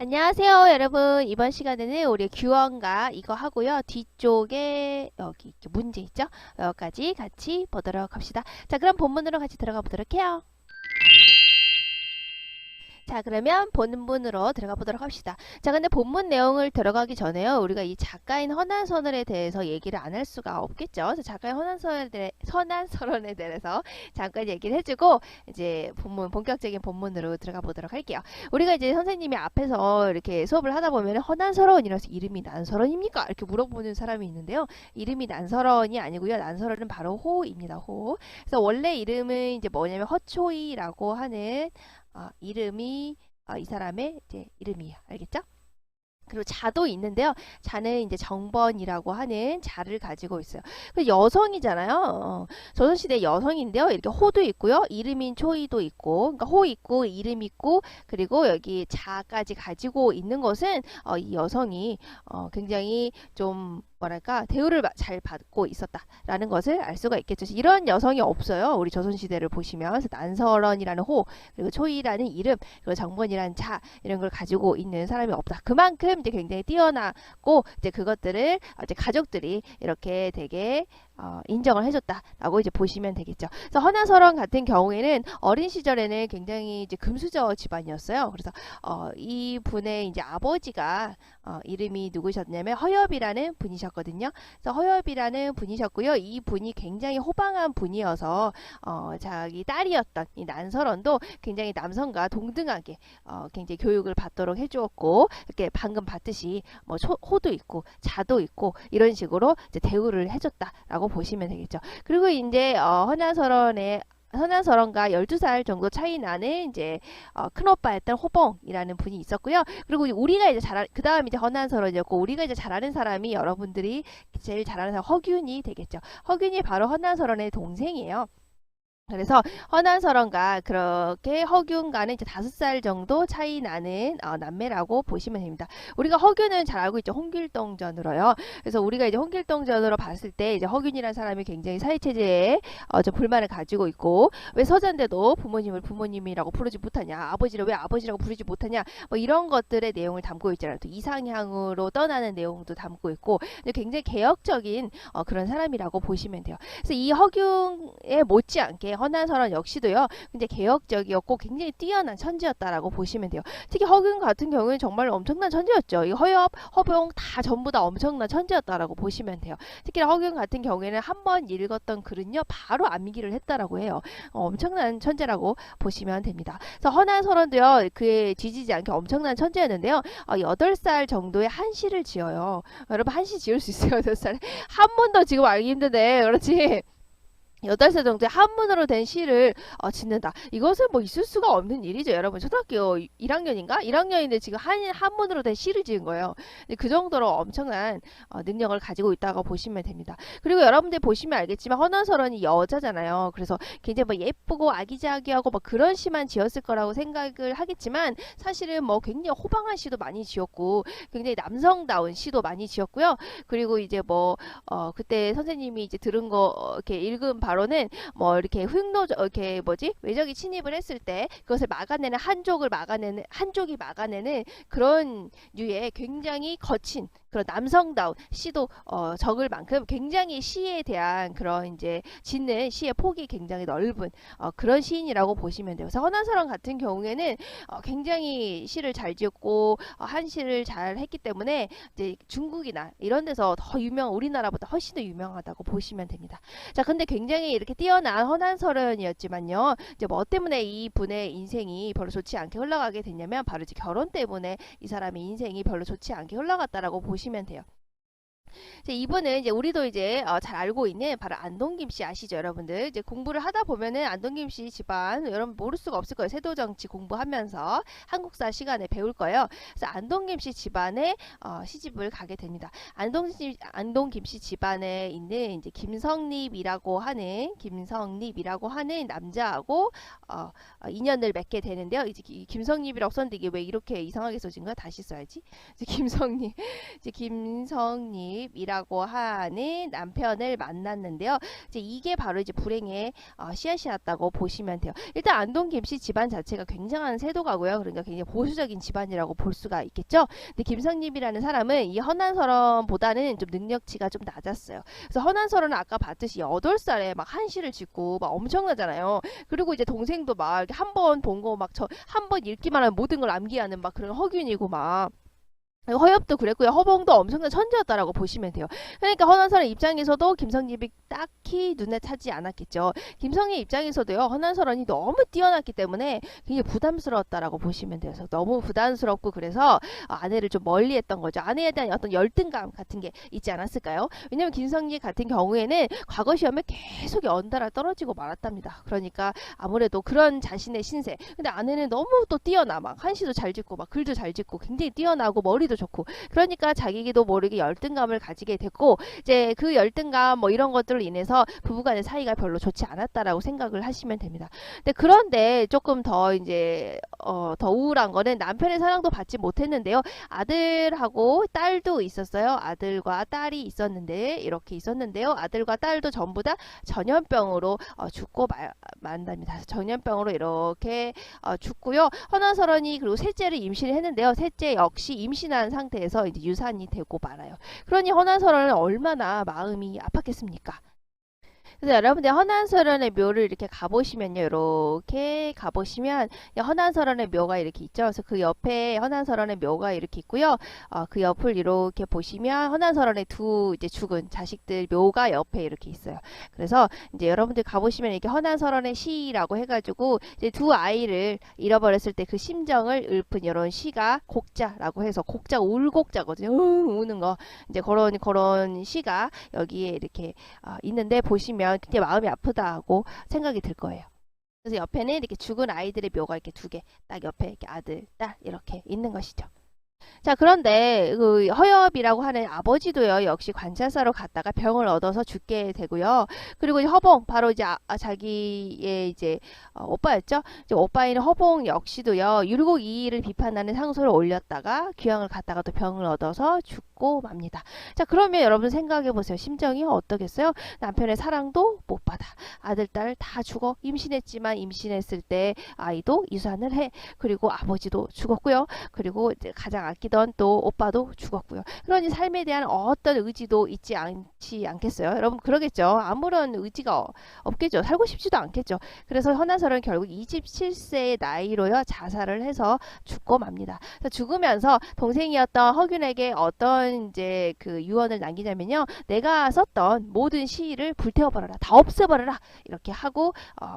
안녕하세요, 여러분. 이번 시간에는 우리 규어인가 이거 하고요. 뒤쪽에 여기 이렇게 문제 있죠? 여기까지 같이 보도록 합시다. 자, 그럼 본문으로 같이 들어가 보도록 해요. 자, 그러면 본문으로 들어가 보도록 합시다. 자, 근데 본문 내용을 들어가기 전에요. 우리가 이 작가인 허난선언에 대해서 얘기를 안 할 수가 없겠죠. 그래서 작가인 허난선언에 대해서 잠깐 얘기를 해주고 이제 본격적인 본문으로 들어가 보도록 할게요. 우리가 이제 선생님이 앞에서 이렇게 수업을 하다 보면 허난선언이라서 이름이 난설언입니까? 이렇게 물어보는 사람이 있는데요. 이름이 난설언이 아니고요. 난설언은 바로 호입니다. 호. 그래서 원래 이름은 이제 뭐냐면 허초이라고 하는 이름이 이 사람의 이제 이름이에요. 알겠죠? 그리고 자도 있는데요. 자는 이제 정번이라고 하는 자를 가지고 있어요. 그 여성이잖아요. 조선시대 여성인데요. 이렇게 호도 있고요. 이름인 초이도 있고, 그러니까 호 있고, 이름 있고, 그리고 여기 자까지 가지고 있는 것은 이 여성이 굉장히 좀 뭐랄까 대우를 잘 받고 있었다라는 것을 알 수가 있겠죠. 이런 여성이 없어요. 우리 조선시대를 보시면. 그래서 난설언이라는 호, 그리고 초이라는 이름, 그리고 정번이라는 자 이런 걸 가지고 있는 사람이 없다. 그만큼 이제 굉장히 뛰어나고 이제 그것들을 이제 가족들이 이렇게 되게 인정을 해줬다라고 이제 보시면 되겠죠. 그래서 허나설원 같은 경우에는 어린 시절에는 굉장히 이제 금수저 집안이었어요. 그래서 이 분의 이제 아버지가 이름이 누구셨냐면 허엽이라는 분이셨거든요. 그래서 허엽이라는 분이셨고요. 이 분이 굉장히 호방한 분이어서 자기 딸이었던 이 난설원도 굉장히 남성과 동등하게 굉장히 교육을 받도록 해주었고 이렇게 방금 봤듯이 뭐 호도 있고 자도 있고 이런 식으로 이제 대우를 해줬다라고 보시면 되겠죠. 그리고 이제 허난설원과 12살 정도 차이 나는 이제 큰 오빠였던 호봉이라는 분이 있었고요. 그리고 우리가 이제 그다음 이제 허난설원이었고 우리가 이제 잘 아는 사람이 여러분들이 제일 잘 아는 사람 허균이 되겠죠. 허균이 바로 허난설원의 동생이에요. 그래서 허난설원과 그렇게 허균과는 이제 5살 정도 차이 나는 남매라고 보시면 됩니다. 우리가 허균은 잘 알고 있죠. 홍길동전으로요. 그래서 우리가 이제 홍길동전으로 봤을 때 이제 허균이라는 사람이 굉장히 사회체제에 좀 불만을 가지고 있고 왜 서자인데도 부모님을 부모님이라고 부르지 못하냐, 아버지를 왜 아버지라고 부르지 못하냐, 뭐 이런 것들의 내용을 담고 있잖아요. 또 이상향으로 떠나는 내용도 담고 있고 굉장히 개혁적인 그런 사람이라고 보시면 돼요. 그래서 이 허균에 못지않게 허난설원 역시도요. 굉장히 개혁적이었고 굉장히 뛰어난 천재였다라고 보시면 돼요. 특히 허균 같은 경우는 정말 엄청난 천재였죠. 이 허엽, 허봉 다 전부 다 엄청난 천재였다라고 보시면 돼요. 특히 허균 같은 경우에는 한 번 읽었던 글은요. 바로 암기를 했다라고 해요. 엄청난 천재라고 보시면 됩니다. 그래서 허난설원도요. 그에 뒤지지 않게 엄청난 천재였는데요. 8살 정도의 한시를 지어요. 여러분 한시 지을 수 있어요. 8살에? 한문도 지금 알기 힘드네. 그렇지? 8살 정도의 한문으로 된 시를 짓는다. 이것은 뭐 있을 수가 없는 일이죠. 여러분 초등학교 1학년인가? 1학년인데 지금 한문으로 된 시를 지은 거예요. 그 정도로 엄청난 능력을 가지고 있다고 보시면 됩니다. 그리고 여러분들 보시면 알겠지만 허난설원이 여자잖아요. 그래서 굉장히 뭐 예쁘고 아기자기하고 뭐 그런 시만 지었을 거라고 생각을 하겠지만 사실은 뭐 굉장히 호방한 시도 많이 지었고 굉장히 남성다운 시도 많이 지었고요. 그리고 이제 뭐 그때 선생님이 이제 들은 거 이렇게 읽은 바로는 뭐 이렇게 이렇게 뭐지 외적이 침입을 했을 때 그것을 막아내는 한족이 막아내는 그런 류의 굉장히 거친 그런 남성다운 시도 적을 만큼 굉장히 시에 대한 그런 이제 짓는 시의 폭이 굉장히 넓은 그런 시인이라고 보시면 돼요. 그래서 허난설원 같은 경우에는 굉장히 시를 잘 지었고 한시를 잘 했기 때문에 이제 중국이나 이런 데서 더 우리나라보다 훨씬 더 유명하다고 보시면 됩니다. 자, 근데 굉장히 이렇게 뛰어난 허난설원이었지만요. 이제 뭐 때문에 이 분의 인생이 별로 좋지 않게 흘러가게 됐냐면 바로 이제 결혼 때문에 이 사람의 인생이 별로 좋지 않게 흘러갔다라고 보시면 돼요. 이분은 이제 우리도 이제 잘 알고 있는 바로 안동김 씨 아시죠, 여러분들? 이제 공부를 하다 보면은 안동김 씨 집안 여러분 모를 수가 없을 거예요. 세도 정치 공부하면서 한국사 시간에 배울 거예요. 그래서 안동김 씨 집안에 시집을 가게 됩니다. 안동김 씨 집안에 있는 이제 김성립이라고 하는 남자하고 인연을 맺게 되는데요. 이제 김성립이라고 썼는데 이게 왜 이렇게 이상하게 써진 거야? 다시 써야지. 이제 김성립 김성립이라고 하는 남편을 만났는데요. 이제 이게 바로 이제 불행의 씨앗이었다고 보시면 돼요. 일단 안동 김씨 집안 자체가 굉장한 세도가고요. 그러니까 굉장히 보수적인 집안이라고 볼 수가 있겠죠. 근데 김성립이라는 사람은 이 허난설원보다는 좀 능력치가 좀 낮았어요. 그래서 허난설원은 아까 봤듯이 8살에 막 한시를 짓고 막 엄청나잖아요. 그리고 이제 동생도 막 한 번 본 거 막 저 한 번 읽기만 하면 모든 걸 암기하는 막 그런 허균이고 막 허엽도 그랬고요. 허봉도 엄청난 천재였다라고 보시면 돼요. 그러니까 허난설의 입장에서도 김성립이 딱히 눈에 차지 않았겠죠. 김성립 입장에서도요. 허난설원이 너무 뛰어났기 때문에 굉장히 부담스러웠다라고 보시면 돼요. 그래서 너무 부담스럽고 그래서 아내를 좀 멀리했던 거죠. 아내에 대한 어떤 열등감 같은 게 있지 않았을까요? 왜냐하면 김성립 같은 경우에는 과거 시험에 계속 연달아 떨어지고 말았답니다. 그러니까 아무래도 그런 자신의 신세. 근데 아내는 너무 또 뛰어나 막 한시도 잘 짓고 막 글도 잘 짓고 굉장히 뛰어나고 머리도 좋고 그러니까 자기도 모르게 열등감을 가지게 됐고 이제 그 열등감 뭐 이런 것들로 인해서 부부간의 사이가 별로 좋지 않았다라고 생각을 하시면 됩니다. 그런데 조금 더 이제 더 우울한 거는 남편의 사랑도 받지 못했는데요. 아들하고 딸도 있었어요. 아들과 딸이 있었는데 이렇게 있었는데요. 아들과 딸도 전부 다 전염병으로 죽고 만답니다. 전염병으로 이렇게 죽고요. 허난설원이 그리고 셋째를 임신을 했는데요. 셋째 역시 임신한 상태에서 이제 유산이 되고 말아요. 그러니 허난설원은 얼마나 마음이 아팠겠습니까? 그래서 여러분들 허난설원의 묘를 이렇게 가보시면요. 이렇게 가보시면 허난설원의 묘가 이렇게 있죠. 그래서 그 옆에 허난설원의 묘가 이렇게 있고요. 그 옆을 이렇게 보시면 허난설원의 두 이제 죽은 자식들 묘가 옆에 이렇게 있어요. 그래서 이제 여러분들 가보시면 이렇게 허난설원의 시라고 해가지고 이제 두 아이를 잃어버렸을 때 그 심정을 읊은 이런 시가 곡자라고 해서 곡자 울곡자거든요. 우는 거 이제 그런 시가 여기에 이렇게 있는데 보시면 굉장히 마음이 아프다고 생각이 들 거예요. 그래서 옆에는 이렇게 죽은 아이들의 묘가 이렇게 두 개 딱 옆에 이렇게 아들, 딸 이렇게 있는 것이죠. 자, 그런데 그 허엽이라고 하는 아버지도요, 역시 관찰사로 갔다가 병을 얻어서 죽게 되고요. 그리고 이 허봉, 바로 이제 자기의 이제 오빠였죠. 이제 오빠인 허봉 역시도요, 율곡이의를 비판하는 상소를 올렸다가 귀향을 갔다가 또 병을 얻어서 죽고 맙니다. 자, 그러면 여러분 생각해 보세요. 심정이 어떠겠어요? 남편의 사랑도 못 받아. 아들, 딸 다 죽어. 임신했지만 임신했을 때 아이도 이산을 해. 그리고 아버지도 죽었고요. 그리고 이제 가장 아끼던 또 오빠도 죽었고요. 그러니 삶에 대한 어떤 의지도 있지 않겠어요? 여러분 그러겠죠. 아무런 의지가 없겠죠. 살고 싶지도 않겠죠. 그래서 허난설은 결국 27세의 나이로요 자살을 해서 죽고 맙니다. 죽으면서 동생이었던 허균에게 어떤 이제 그 유언을 남기냐면요. 내가 썼던 모든 시를 불태워버려라. 다 없애버려라. 이렇게 하고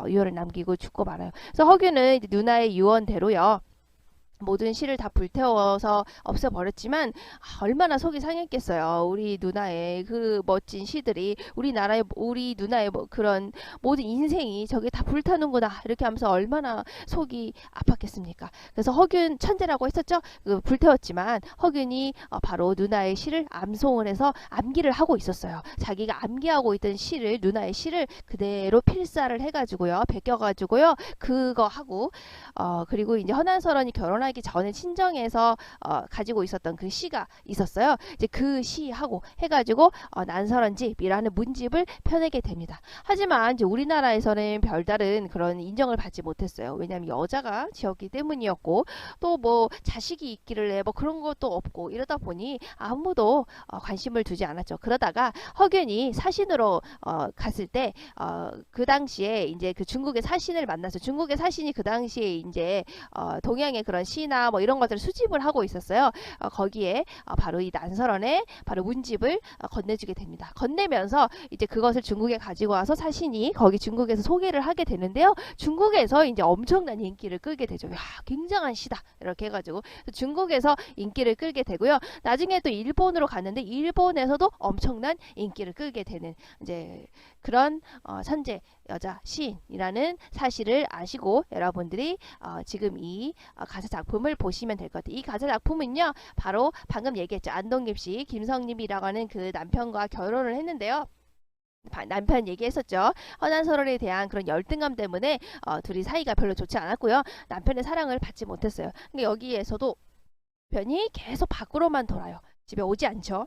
유언을 남기고 죽고 말아요. 그래서 허균은 이제 누나의 유언대로요. 모든 시를 다 불태워서 없애버렸지만 얼마나 속이 상했겠어요. 우리 누나의 그 멋진 시들이 우리 누나의 뭐 그런 모든 인생이 저게 다 불타는구나 이렇게 하면서 얼마나 속이 아팠겠습니까? 그래서 허균 천재라고 했었죠. 그 불태웠지만 허균이 바로 누나의 시를 암송을 해서 암기를 하고 있었어요. 자기가 암기하고 있던 시를 누나의 시를 그대로 필사를 해가지고요, 베껴가지고요, 그거 하고 그리고 이제 허난설원이 결혼하기 전에 친정에서 가지고 있었던 그 시가 있었어요. 이제 그 시하고 해가지고 난설원집이라는 문집을 펴내게 됩니다. 하지만 이제 우리나라에서는 별다른 그런 인정을 받지 못했어요. 왜냐하면 여자가 지었기 때문이었고 또 뭐 자식이 있기를 뭐 그런 것도 없고 이러다 보니 아무도 관심을 두지 않았죠. 그러다가 허균이 사신으로 갔을 때 그 당시에 이제 그 중국의 사신을 만나서 중국의 사신이 그 당시에 이제 동양의 그런 시나 뭐 이런 것들을 수집을 하고 있었어요. 거기에 바로 이 난설원의 바로 문집을 건네주게 됩니다. 건네면서 이제 그것을 중국에 가지고 와서 사신이 거기 중국에서 소개를 하게 되는데요. 중국에서 이제 엄청난 인기를 끌게 되죠. 야, 굉장한 시다 이렇게 해가지고 중국에서 인기를 끌게 되고요. 나중에 또 일본으로 갔는데 일본에서도 엄청난 인기를 끌게 되는 이제 그런 천재 여자 시인이라는 사실을 아시고 여러분들이 지금 이 가사 작품을 보시면 될 것 같아요. 이 가사 작품은요, 바로 방금 얘기했죠. 안동김씨 김성립이라고 하는 그 남편과 결혼을 했는데요. 남편 얘기했었죠. 허난설원에 대한 그런 열등감 때문에 둘이 사이가 별로 좋지 않았고요. 남편의 사랑을 받지 못했어요. 근데 여기에서도 편이 계속 밖으로만 돌아요. 집에 오지 않죠.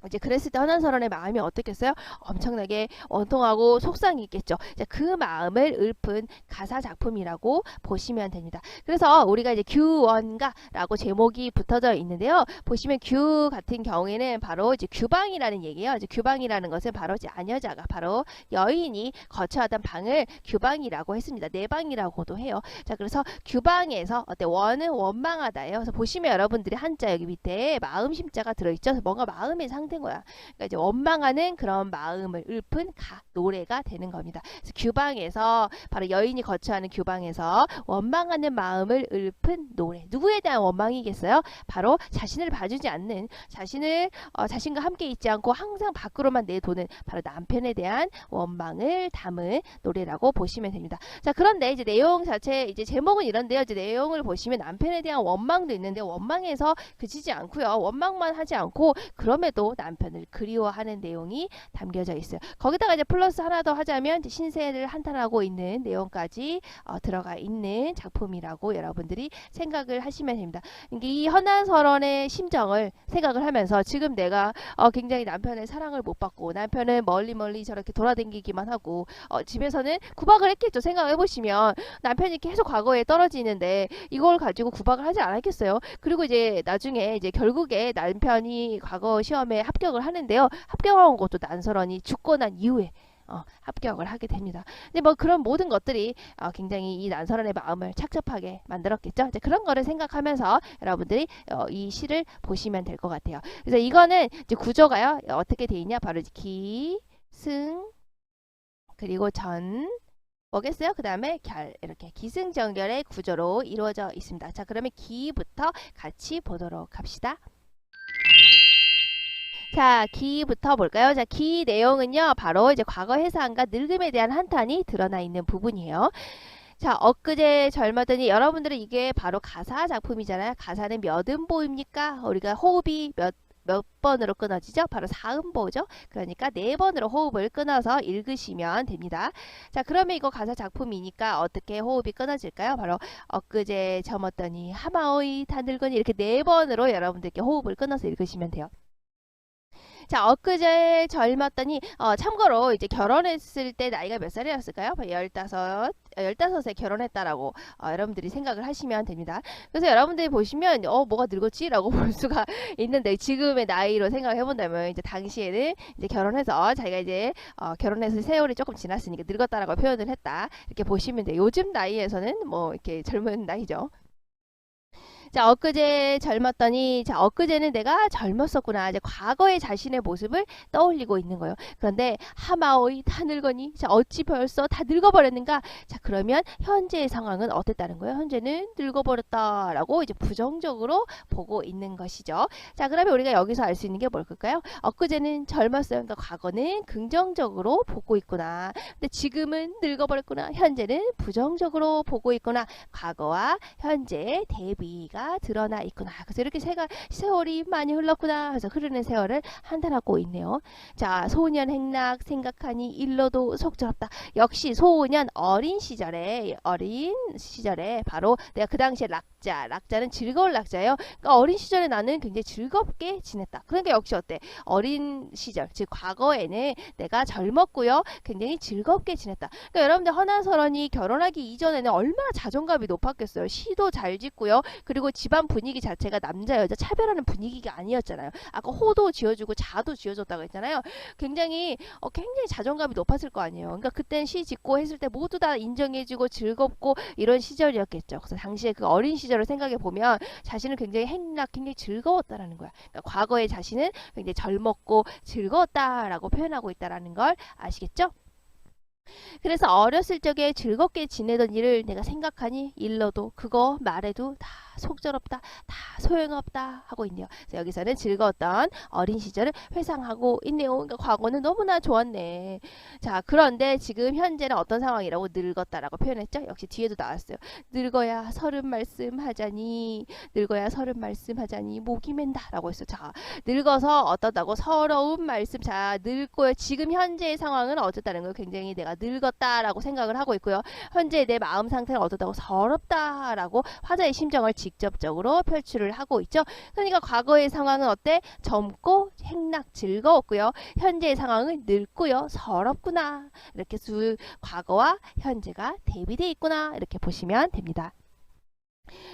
이제 그랬을 때 헌한서론의 마음이 어떻겠어요? 엄청나게 원통하고 속상이 있겠죠. 이제 그 마음을 읊은 가사 작품이라고 보시면 됩니다. 그래서 우리가 이제 규원가라고 제목이 붙어져 있는데요. 보시면 규 같은 경우에는 바로 이제 규방이라는 얘기예요. 이제 규방이라는 것은 바로 이제 아녀자가 바로 여인이 거처하던 방을 규방이라고 했습니다. 내방이라고도 해요. 자, 그래서 규방에서 어때? 원은 원망하다예요. 그래서 보시면 여러분들이 한자 여기 밑에 마음 심자가 들어있죠. 뭔가 마음의 상태 된 거야. 그러니까 이제 원망하는 그런 마음을 읊은 노래가 되는 겁니다. 그래서 규방에서 바로 여인이 거처하는 규방에서 원망하는 마음을 읊은 노래. 누구에 대한 원망이겠어요? 바로 자신을 봐주지 않는 자신과 함께 있지 않고 항상 밖으로만 내도는 바로 남편에 대한 원망을 담은 노래라고 보시면 됩니다. 자, 그런데 이제 내용 자체 이제 제목은 이런데요. 이제 내용을 보시면 남편에 대한 원망도 있는데 원망에서 그치지 않고요. 원망만 하지 않고 그럼에도 남편을 그리워하는 내용이 담겨져 있어요. 거기다가 이제 플러스 하나 더 하자면 이제 신세를 한탄하고 있는 내용까지 들어가 있는 작품이라고 여러분들이 생각을 하시면 됩니다. 이 헌한서론의 심정을 생각을 하면서 지금 내가 굉장히 남편의 사랑을 못 받고 남편은 멀리 저렇게 돌아다니기만 하고 집에서는 구박을 했겠죠. 생각해 보시면 남편이 계속 과거에 떨어지는데 이걸 가지고 구박을 하지 않았겠어요. 그리고 이제 나중에 이제 결국에 남편이 과거 시험에 합격을 하는데요. 합격한 것도 난서런이 죽고 난 이후에 합격을 하게 됩니다. 근데 뭐 그런 모든 것들이 굉장히 이 난서런의 마음을 착잡하게 만들었겠죠. 이제 그런 거를 생각하면서 여러분들이 이 시를 보시면 될 것 같아요. 그래서 이거는 이제 구조가요. 어떻게 돼 있냐? 바로 기, 승, 그리고 전, 뭐겠어요? 그 다음에 결, 이렇게 기승전결의 구조로 이루어져 있습니다. 자, 그러면 기부터 같이 보도록 합시다. 자, 기부터 볼까요? 자, 기 내용은요, 바로 이제 과거 해상과 늙음에 대한 한탄이 드러나 있는 부분이에요. 자, 엊그제 젊었더니 여러분들은 이게 바로 가사 작품이잖아요. 가사는 몇 음보입니까? 우리가 호흡이 몇 번으로 끊어지죠? 바로 4음보죠. 그러니까 4번으로 호흡을 끊어서 읽으시면 됩니다. 자, 그러면 이거 가사 작품이니까 어떻게 호흡이 끊어질까요? 바로 엊그제 젊었더니 하마오이 다 늙으니 이렇게 4번으로 여러분들께 호흡을 끊어서 읽으시면 돼요. 자, 엊그제 젊었더니 참고로 이제 결혼했을 때 나이가 몇 살이었을까요? 15에 결혼했다라고 여러분들이 생각을 하시면 됩니다. 그래서 여러분들이 보시면 뭐가 늙었지? 라고 볼 수가 있는데 지금의 나이로 생각해 본다면 이제 당시에는 이제 결혼해서 자기가 이제 결혼해서 세월이 조금 지났으니까 늙었다라고 표현을 했다. 이렇게 보시면 돼요. 요즘 나이에서는 뭐 이렇게 젊은 나이죠. 자, 엊그제 젊었더니, 자, 엊그제는 내가 젊었었구나. 이제 과거의 자신의 모습을 떠올리고 있는 거예요. 그런데 하마오이 다 늙으니, 자, 어찌 벌써 다 늙어버렸는가? 자, 그러면 현재의 상황은 어땠다는 거예요? 현재는 늙어버렸다라고 이제 부정적으로 보고 있는 것이죠. 자, 그러면 우리가 여기서 알 수 있는 게 뭘까요? 엊그제는 젊었어요. 그러니까 과거는 긍정적으로 보고 있구나. 근데 지금은 늙어버렸구나. 현재는 부정적으로 보고 있구나. 과거와 현재의 대비가 드러나 있구나. 그래서 이렇게 세월이 많이 흘렀구나. 그래서 흐르는 세월을 한탄하고 있네요. 자, 소년 행락 생각하니 일러도 속절없다. 역시 소년 어린 시절에 바로 내가 그 당시에 락자는 즐거울 락자예요. 그러니까 어린 시절에 나는 굉장히 즐겁게 지냈다. 그러니까 역시 어때? 어린 시절, 즉 과거에는 내가 젊었고요. 굉장히 즐겁게 지냈다. 그러니까 여러분들 헌한서론이 결혼하기 이전에는 얼마나 자존감이 높았겠어요. 시도 잘 짓고요. 그리고 집안 분위기 자체가 남자 여자 차별하는 분위기가 아니었잖아요. 아까 호도 지어주고 자도 지어줬다고 했잖아요. 굉장히 자존감이 높았을 거 아니에요. 그러니까 그땐 시 짓고 했을 때 모두 다 인정해주고 즐겁고 이런 시절이었겠죠. 그래서 당시에 그 어린 시절을 생각해 보면 자신은 굉장히 굉장히 즐거웠다라는 거야. 그러니까 과거의 자신은 굉장히 젊었고 즐거웠다라고 표현하고 있다라는 걸 아시겠죠? 그래서 어렸을 적에 즐겁게 지내던 일을 내가 생각하니 일러도 그거 말해도 다 속절없다, 다 소용없다 하고 있네요. 그래서 여기서는 즐거웠던 어린 시절을 회상하고 있네요. 그러니까 과거는 너무나 좋았네. 자, 그런데 지금 현재는 어떤 상황이라고 늙었다라고 표현했죠? 역시 뒤에도 나왔어요. 늙어야 서른 말씀하자니 목이 맨다라고 했어. 자, 늙어서 어떻다고 서러운 말씀. 자, 늙고요. 지금 현재의 상황은 어쨌다는 거예요. 굉장히 내가 늙었다라고 생각을 하고 있고요. 현재 내 마음 상태는 어떻다고 서럽다라고 화자의 심정을 직접적으로 표출을 하고 있죠. 그러니까 과거의 상황은 어때? 젊고 행락 즐거웠고요. 현재의 상황은 늙고요. 서럽구나. 이렇게 과거와 현재가 대비되어 있구나. 이렇게 보시면 됩니다.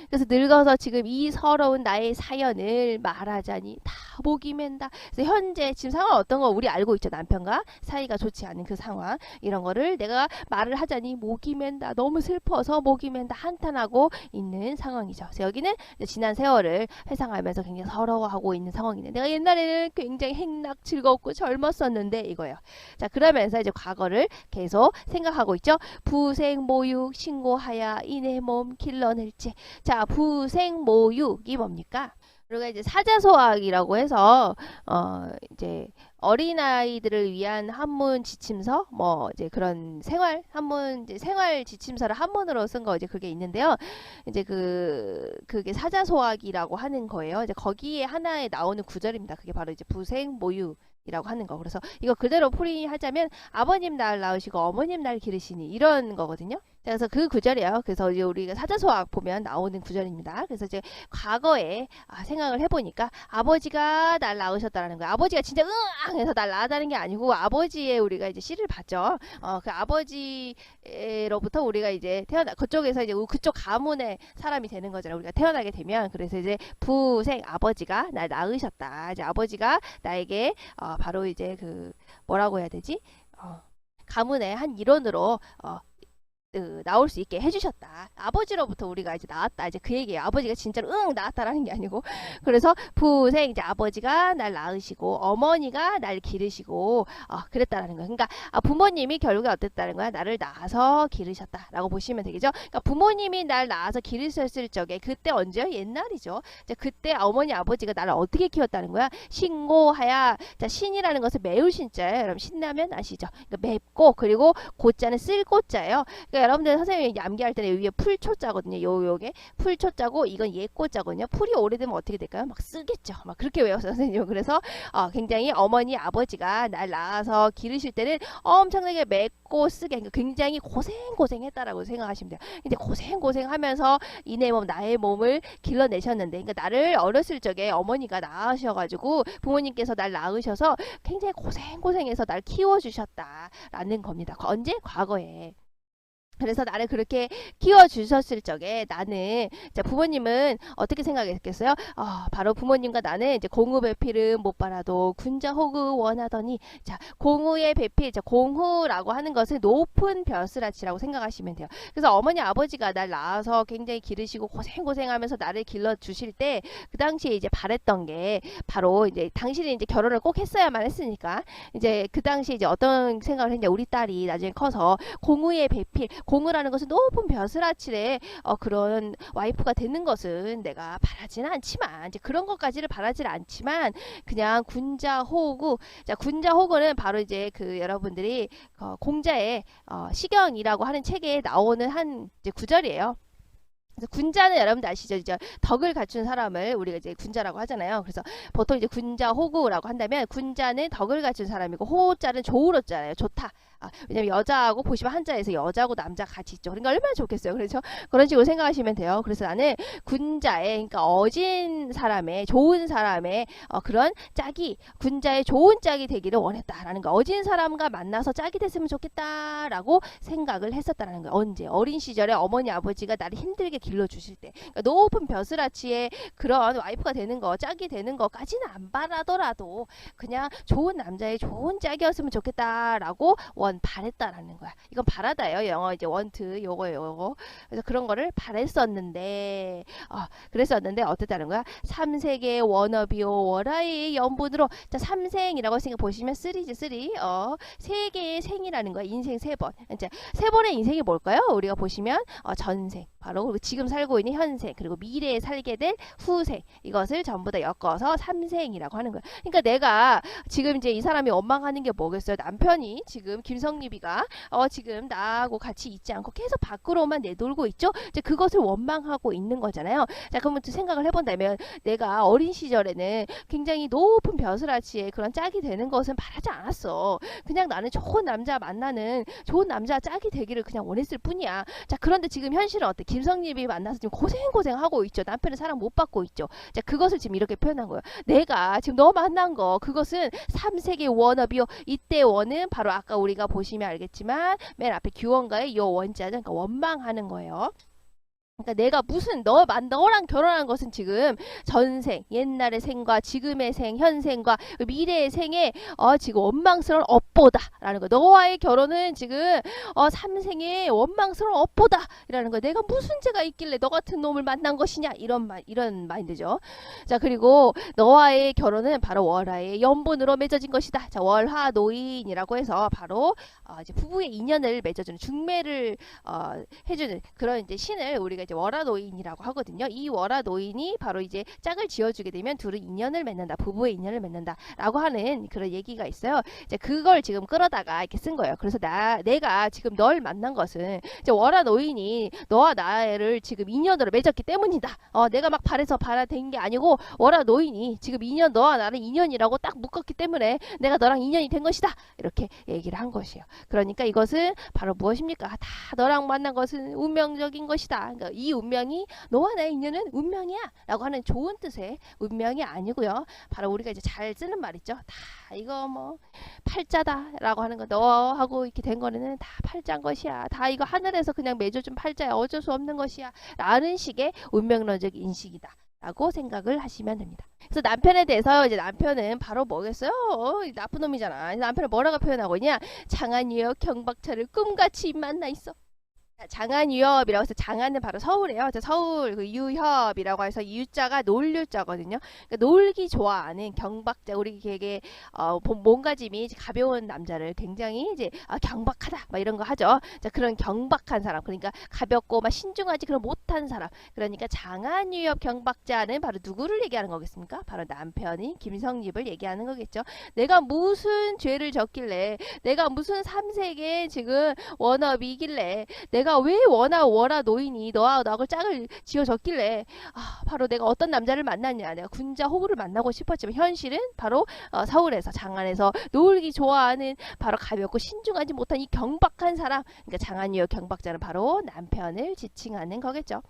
그래서 늙어서 지금 이 서러운 나의 사연을 말하자니 다 목이 맨다. 그래서 현재 지금 상황 어떤 거 우리 알고 있죠. 남편과 사이가 좋지 않은 그 상황. 이런 거를 내가 말을 하자니 목이 맨다. 너무 슬퍼서 목이 맨다. 한탄하고 있는 상황이죠. 그래서 여기는 지난 세월을 회상하면서 굉장히 서러워하고 있는 상황이네. 내가 옛날에는 굉장히 행락 즐겁고 젊었었는데 이거예요. 자, 그러면서 이제 과거를 계속 생각하고 있죠. 부생모육 신고하야 이내 몸 길러낼지. 자, 부생모육이 뭡니까? 우리가 이제 사자소학이라고 해서 이제 어린아이들을 위한 한문 지침서 뭐 이제 그런 한문 이제 생활 지침서를 한문으로 쓴 거 이제 그게 있는데요. 이제 그게 사자소학이라고 하는 거예요. 이제 거기에 하나에 나오는 구절입니다. 그게 바로 이제 부생모육 이라고 하는 거. 그래서 이거 그대로 풀이하자면 아버님 날 낳으시고 어머님 날 기르시니 이런 거거든요. 그래서 그 구절이에요. 그래서 이제 우리가 사자소학 보면 나오는 구절입니다. 그래서 이제 과거에 생각을 해보니까 아버지가 날 낳으셨다라는 거예요. 아버지가 진짜 해서 날 낳았다는 게 아니고 아버지의 우리가 이제 씨를 봤죠. 그 아버지로부터 우리가 이제 그쪽에서 이제 그쪽 가문의 사람이 되는 거잖아요. 우리가 태어나게 되면. 그래서 이제 부생 아버지가 날 낳으셨다. 이제 아버지가 나에게 바로 이제 뭐라고 해야 되지? 가문의 한 일원으로 나올 수 있게 해주셨다. 아버지로부터 우리가 이제 나왔다. 이제 그 얘기예요. 아버지가 진짜로 나왔다라는 게 아니고. 그래서 부생 이제 아버지가 날 낳으시고 어머니가 날 기르시고 그랬다라는 거예요. 그러니까 부모님이 결국에 어땠다는 거야? 나를 낳아서 기르셨다라고 보시면 되겠죠. 그러니까 부모님이 날 낳아서 기르셨을 적에 그때 언제요? 옛날이죠. 자, 그때 어머니 아버지가 나를 어떻게 키웠다는 거야? 신고하야. 자, 신이라는 것은 매울 신자예요. 여러분 신라면 아시죠? 그러니까 맵고 그리고 고자는 쓸 고자예요. 그러니까 여러분들 선생님이 암기할 때는 위에 풀초자거든요. 요게 풀초자고 이건 예꼬자거든요. 풀이 오래되면 어떻게 될까요? 막 쓰겠죠. 막 그렇게 외웠어요, 선생님. 그래서 굉장히 어머니 아버지가 날 낳아서 기르실 때는 엄청나게 맵고 쓰게 굉장히 고생했다라고 생각하시면 돼요. 이제 고생하면서 이내 몸 나의 몸을 길러내셨는데, 그러니까 나를 어렸을 적에 어머니가 낳으셔가지고 부모님께서 날 낳으셔서 굉장히 고생해서 날 키워주셨다라는 겁니다. 언제? 과거에. 그래서 나를 그렇게 키워주셨을 적에 나는 부모님은 어떻게 생각했겠어요? 바로 부모님과 나는 이제 공후 배필은 못 빨아도 군자 호구 원하더니, 자, 공후의 배필, 공후라고 하는 것은 높은 벼슬아치라고 생각하시면 돼요. 그래서 어머니 아버지가 날 낳아서 굉장히 기르시고 고생하면서 나를 길러 주실 때 그 당시에 이제 바랬던 게 바로 이제 당신이 이제 결혼을 꼭 했어야만 했으니까 이제 그 당시에 이제 어떤 생각을 했냐, 우리 딸이 나중에 커서 공후의 배필, 공후라는 것은 높은 벼슬아치의 그런 와이프가 되는 것은 내가 바라지는 않지만, 이제 그런 것까지를 바라지는 않지만 그냥 군자호구. 자, 군자호구는 바로 이제 여러분들이 공자의 시경이라고 하는 책에 나오는 한 이제 구절이에요. 그래서 군자는 여러분들 아시죠? 이제 덕을 갖춘 사람을 우리가 이제 군자라고 하잖아요. 그래서 보통 이제 군자 호구라고 한다면 군자는 덕을 갖춘 사람이고 호자는 좋으로잖아요. 좋다. 왜냐면 여자하고 보시면 한자에서 여자하고 남자 같이 있죠. 그러니까 얼마나 좋겠어요. 그래서 그런 식으로 생각하시면 돼요. 그래서 나는 군자의, 그러니까 어진 사람의, 좋은 사람의 그런 짝이, 군자의 좋은 짝이 되기를 원했다라는 거. 어진 사람과 만나서 짝이 됐으면 좋겠다라고 생각을 했었다라는 거예요. 언제? 어린 시절에 어머니 아버지가 나를 힘들게 길러주실 때. 그러니까 높은 벼슬아치의 그런 와이프가 되는 거, 짝이 되는 거까지는 안 바라더라도 그냥 좋은 남자의 좋은 짝이었으면 좋겠다라고 바랬다라는 거야. 이건 바라다예요. 영어 이제 원트 요거. 그래서 그런 거를 바랬었는데 그랬었는데 어땠다는 거야? 삼색의 워너비오 월화의 연분으로. 자, 삼생이라고 생각 보시면 쓰리지. 세 개의 생이라는 거야. 인생 세 번. 이제 세 번의 인생이 뭘까요? 우리가 보시면 전생, 바로 지금 살고 있는 현생, 그리고 미래에 살게 될 후생, 이것을 전부 다 엮어서 삼생이라고 하는 거야. 그러니까 내가 지금 이제 이 사람이 원망하는 게 뭐겠어요? 남편이 지금 김성립이가 지금 나하고 같이 있지 않고 계속 밖으로만 내돌고 있죠. 이제 그것을 원망하고 있는 거잖아요. 자, 그러면 또 생각을 해본다면 내가 어린 시절에는 굉장히 높은 벼슬아치의 그런 짝이 되는 것은 바라지 않았어. 그냥 나는 좋은 남자 만나는, 좋은 남자 짝이 되기를 그냥 원했을 뿐이야. 자, 그런데 지금 현실은 어때? 김성립이 만나서 지금 고생하고 있죠. 남편의 사랑 못 받고 있죠. 자, 그것을 지금 이렇게 표현한 거예요. 내가 지금 너 만난 거 그것은 3세기 원업이요. 이때 원은 바로 아까 우리가 보시면 알겠지만 맨 앞에 규원가의 요 원자는 그러니까 원망하는 거예요. 그러니까 내가 무슨 너랑 결혼한 것은 지금 전생, 옛날의 생과 지금의 생, 현생과 미래의 생에 지금 원망스러운 업보다라는 거. 너와의 결혼은 지금 삼생의 원망스러운 업보다라는 거. 내가 무슨 죄가 있길래 너 같은 놈을 만난 것이냐 이런 마인드죠. 자, 그리고 너와의 결혼은 바로 월화의 연분으로 맺어진 것이다. 자, 월화 노인이라고 해서 바로 이제 부부의 인연을 맺어주는 중매를 해주는 그런 이제 신을 우리가 이제 월화 노인이라고 하거든요. 이 월화 노인이 바로 이제 짝을 지어주게 되면 둘은 인연을 맺는다, 부부의 인연을 맺는다라고 하는 그런 얘기가 있어요. 이제 그걸 지금 끌어다가 이렇게 쓴 거예요. 그래서 내가 지금 널 만난 것은 이제 월화 노인이 너와 나를 지금 인연으로 맺었기 때문이다. 내가 막 바라된 게 아니고 월화 노인이 지금 인연 너와 나를 인연이라고 딱 묶었기 때문에 내가 너랑 인연이 된 것이다. 이렇게 얘기를 한 것이에요. 그러니까 이것은 바로 무엇입니까? 다 너랑 만난 것은 운명적인 것이다. 그러니까 이 운명이 너와 나의 인연은 운명이야 라고 하는 좋은 뜻의 운명이 아니고요. 바로 우리가 이제 잘 쓰는 말 있죠. 다 이거 뭐 팔자다 라고 하는 거 너하고 이렇게 된 거는 다 팔자인 것이야. 다 이거 하늘에서 그냥 맺어준 팔자야. 어쩔 수 없는 것이야 라는 식의 운명론적 인식이다 라고 생각을 하시면 됩니다. 그래서 남편에 대해서 이제 남편은 바로 뭐겠어요? 나쁜 놈이잖아. 남편을 뭐라고 표현하고 있냐? 장안유역 경박차를 꿈같이 만나 있어. 장안유협이라고 해서 장안은 바로 서울이에요. 서울 그 유협이라고 해서 유자가 놀유자거든요. 그러니까 놀기 좋아하는 경박자 우리 되게 몸가짐이 가벼운 남자를 굉장히 이제 경박하다 막 이런 거 하죠. 자, 그런 경박한 사람 그러니까 가볍고 막 신중하지 그런 못한 사람 그러니까 장안유협 경박자는 바로 누구를 얘기하는 거겠습니까? 바로 남편인 김성립을 얘기하는 거겠죠. 내가 무슨 죄를 졌길래 내가 무슨 삼색에 지금 원업이길래 내가 왜 월화 노인이 너와 나하고 짝을 지어줬길래 바로 내가 어떤 남자를 만났냐 내가 군자 호구를 만나고 싶었지만 현실은 바로 서울에서 장안에서 놀기 좋아하는 바로 가볍고 신중하지 못한 이 경박한 사람 그러니까 장안유역 경박자는 바로 남편을 지칭하는 거겠죠.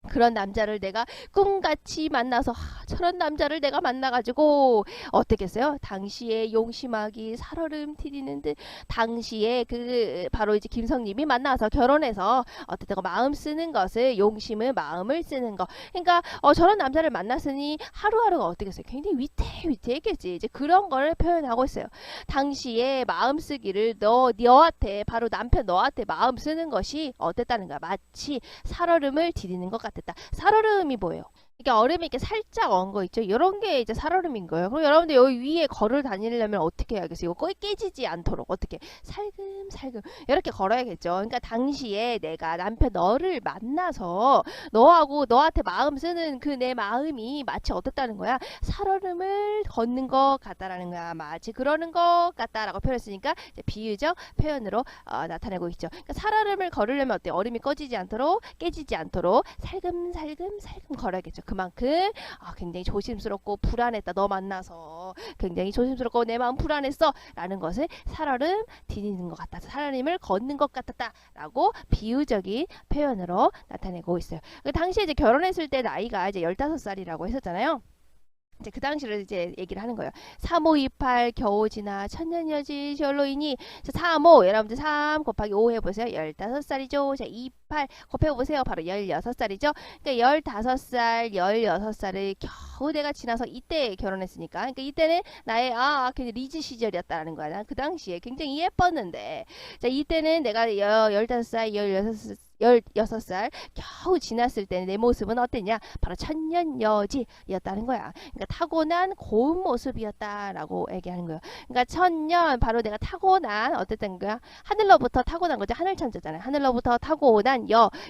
그런 남자를 내가 꿈같이 만나서 저런 남자를 내가 만나가지고 어떻겠어요? 당시에 용심하기 살얼음 디디는 듯 당시에 그 바로 이제 김성님이 만나서 결혼해서 어쨌든 마음 쓰는 것을 용심을 마음을 쓰는 거 그러니까 저런 남자를 만났으니 하루하루가 어떻겠어요? 굉장히 위태했겠지. 이제 그런 걸 표현하고 있어요. 당시에 마음 쓰기를 너한테 바로 남편 너한테 마음 쓰는 것이 어땠다는가 마치 살얼음을 디디는 것 같다. 살얼음이 뭐예요? 이게 얼음이 이렇게 살짝 언 거 있죠. 이런 게 이제 살얼음인 거예요. 그럼 여러분들 여기 위에 걸을 다니려면 어떻게 해야겠어요? 이거 깨지지 않도록 어떻게 살금살금 이렇게 걸어야겠죠. 그러니까 당시에 내가 남편 너를 만나서 너한테 마음 쓰는 그 내 마음이 마치 어떻다는 거야? 살얼음을 걷는 것 같다라는 거야. 마치 그러는 것 같다라고 표현했으니까 이제 비유적 표현으로 나타내고 있죠. 그러니까 살얼음을 걸으려면 어때? 얼음이 꺼지지 않도록 깨지지 않도록 살금 걸어야겠죠. 그만큼 굉장히 조심스럽고 불안했다. 너 만나서 굉장히 조심스럽고 내 마음 불안했어 라는 것을 살얼음 디디는 것 같다. 살얼음을 걷는 것 같았다 라고 비유적인 표현으로 나타내고 있어요. 그 당시에 이제 결혼했을 때 나이가 이제 15살이라고 했었잖아요. 이제 그 당시를 이제 얘기를 하는 거예요. 3528 겨우 지나 천년여지 절로이니 35 여러분들 3 곱하기 5 해보세요. 15살이죠. 자, 28 곱해보세요. 바로 16살이죠. 그러니까 15살 16살을 겨우 내가 지나서 이때 결혼했으니까 그러니까 이때는 나의 그냥 리즈 시절이었다는 거야. 난 그 당시에 굉장히 예뻤는데 자 이때는 내가 15살 16살 겨우 지났을 때 내 모습은 어땠냐? 바로 천년여지였다는 거야. 그러니까 타고난 고운 모습이었다라고 얘기하는 거예요. 그러니까 천년 바로 내가 타고난 어땠던 거야? 하늘로부터 타고난 거죠. 하늘천자잖아요. 하늘로부터 타고난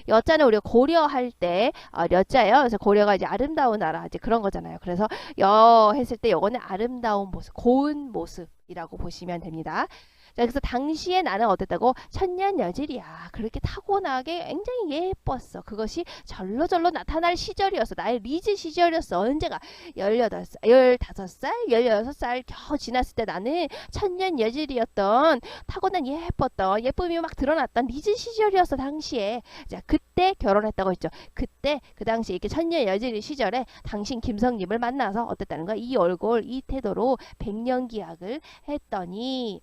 여자는 우리가 고려할 때 여자예요. 그래서 고려가 이제 아름다운 나라 이제 그런 거잖아요. 그래서 여 했을 때 요거는 아름다운 모습, 고운 모습이라고 보시면 됩니다. 자, 그래서 당시에 나는 어땠다고? 천년여질이야. 그렇게 타고나게 굉장히 예뻤어. 그것이 절로절로 나타날 시절이었어. 나의 리즈 시절이었어. 언제가? 18살, 15살, 16살 겨우 지났을 때 나는 천년여질이었던 타고난 예뻤던 예쁨이 막 드러났던 리즈 시절이었어. 당시에. 자, 그때 결혼했다고 했죠. 그때 그 당시 이렇게 천년여질 시절에 당신 김성님을 만나서 어땠다는 거야? 이 얼굴, 이 태도로 백년기약을 했더니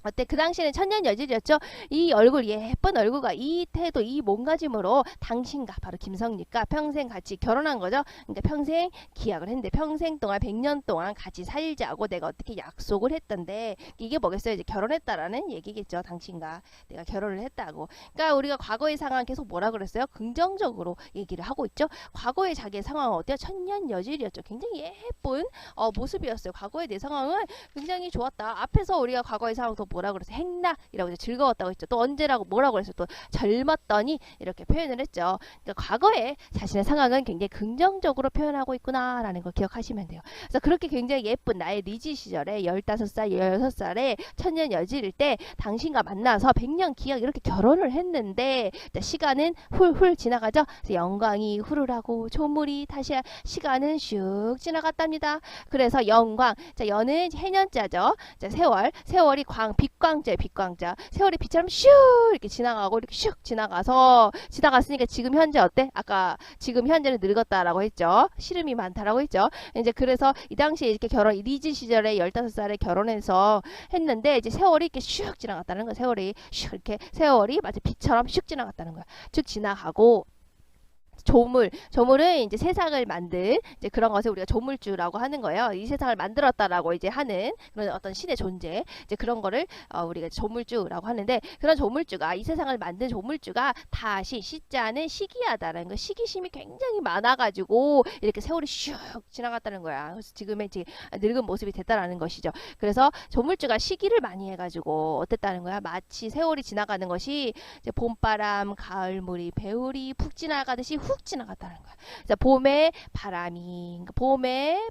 어때? 그 당시에는 천년여질이었죠. 이 얼굴, 예쁜 얼굴과 이 태도, 이 몸가짐으로 당신과 바로 김성립과 평생 같이 결혼한 거죠. 그러니까 평생 기약을 했는데 평생 동안 100년 동안 같이 살자고 내가 어떻게 약속을 했던데 이게 뭐겠어요? 이제 결혼했다라는 얘기겠죠. 당신과 내가 결혼을 했다고. 그러니까 우리가 과거의 상황 계속 뭐라 그랬어요? 긍정적으로 얘기를 하고 있죠. 과거의 자기의 상황은 어때요? 천년여질이었죠. 굉장히 예쁜 모습이었어요. 과거의 내 상황은 굉장히 좋았다. 앞에서 우리가 과거의 상황 도 뭐라고 그랬어요? 행락이라고 즐거웠다고 했죠. 또 언제라고 뭐라고 그랬어요? 또 젊었더니 이렇게 표현을 했죠. 그러니까 과거에 자신의 상황은 굉장히 긍정적으로 표현하고 있구나라는 걸 기억하시면 돼요. 그래서 그렇게 굉장히 예쁜 나의 리지 시절에 15살, 16살에 천년여질일 때 당신과 만나서 100년 기약 이렇게 결혼을 했는데 시간은 훌훌 지나가죠. 그래서 영광이 후루라고 조물이 다시 시간은 슉 지나갔답니다. 그래서 영광, 자 연은 해년자죠. 자 세월이 빛광자, 빛광자. 세월이 빛처럼 슉 이렇게 지나가고 이렇게 슉 지나갔으니까 지금 현재 어때? 아까 지금 현재는 늙었다라고 했죠. 시름이 많다라고 했죠. 이제 그래서 이 당시에 이렇게 리즈 시절에 15살에 결혼해서 했는데 이제 세월이 이렇게 슉 지나갔다는 거야. 세월이 슉 이렇게 세월이 마치 빛처럼 슉 지나갔다는 거야. 쭉 지나가고 조물은 이제 세상을 만든 이제 그런 것을 우리가 조물주라고 하는 거예요. 이 세상을 만들었다라고 이제 하는 그런 어떤 신의 존재, 이제 그런 거를 우리가 조물주라고 하는데 그런 조물주가 이 세상을 만든 조물주가 다시 시자는 시기하다라는 거, 시기심이 굉장히 많아가지고 이렇게 세월이 슉 지나갔다는 거야. 그래서 지금의 늙은 모습이 됐다라는 것이죠. 그래서 조물주가 시기를 많이 해가지고 어땠다는 거야? 마치 세월이 지나가는 것이 이제 봄바람, 가을물이, 배울이 푹 지나가듯이 훅 지나갔다는 거야. 자, 봄에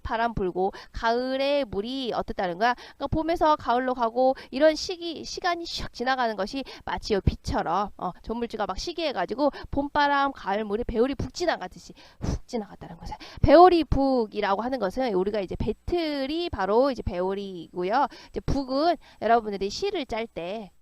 바람 불고 가을에 물이 어떻다는 거야? 그러니까 봄에서 가을로 가고 이런 시간이 슉 지나가는 것이 마치 요 빛처럼 조물주가 막 시기해가지고 봄바람, 가을물이 배울이 푹 지나가듯이 훅 지나갔다는 거죠. 배울이 북이라고 하는 것은 우리가 이제 배틀이 바로 이제 배울이고요. 이제 북은 여러분들이 시를 짤 때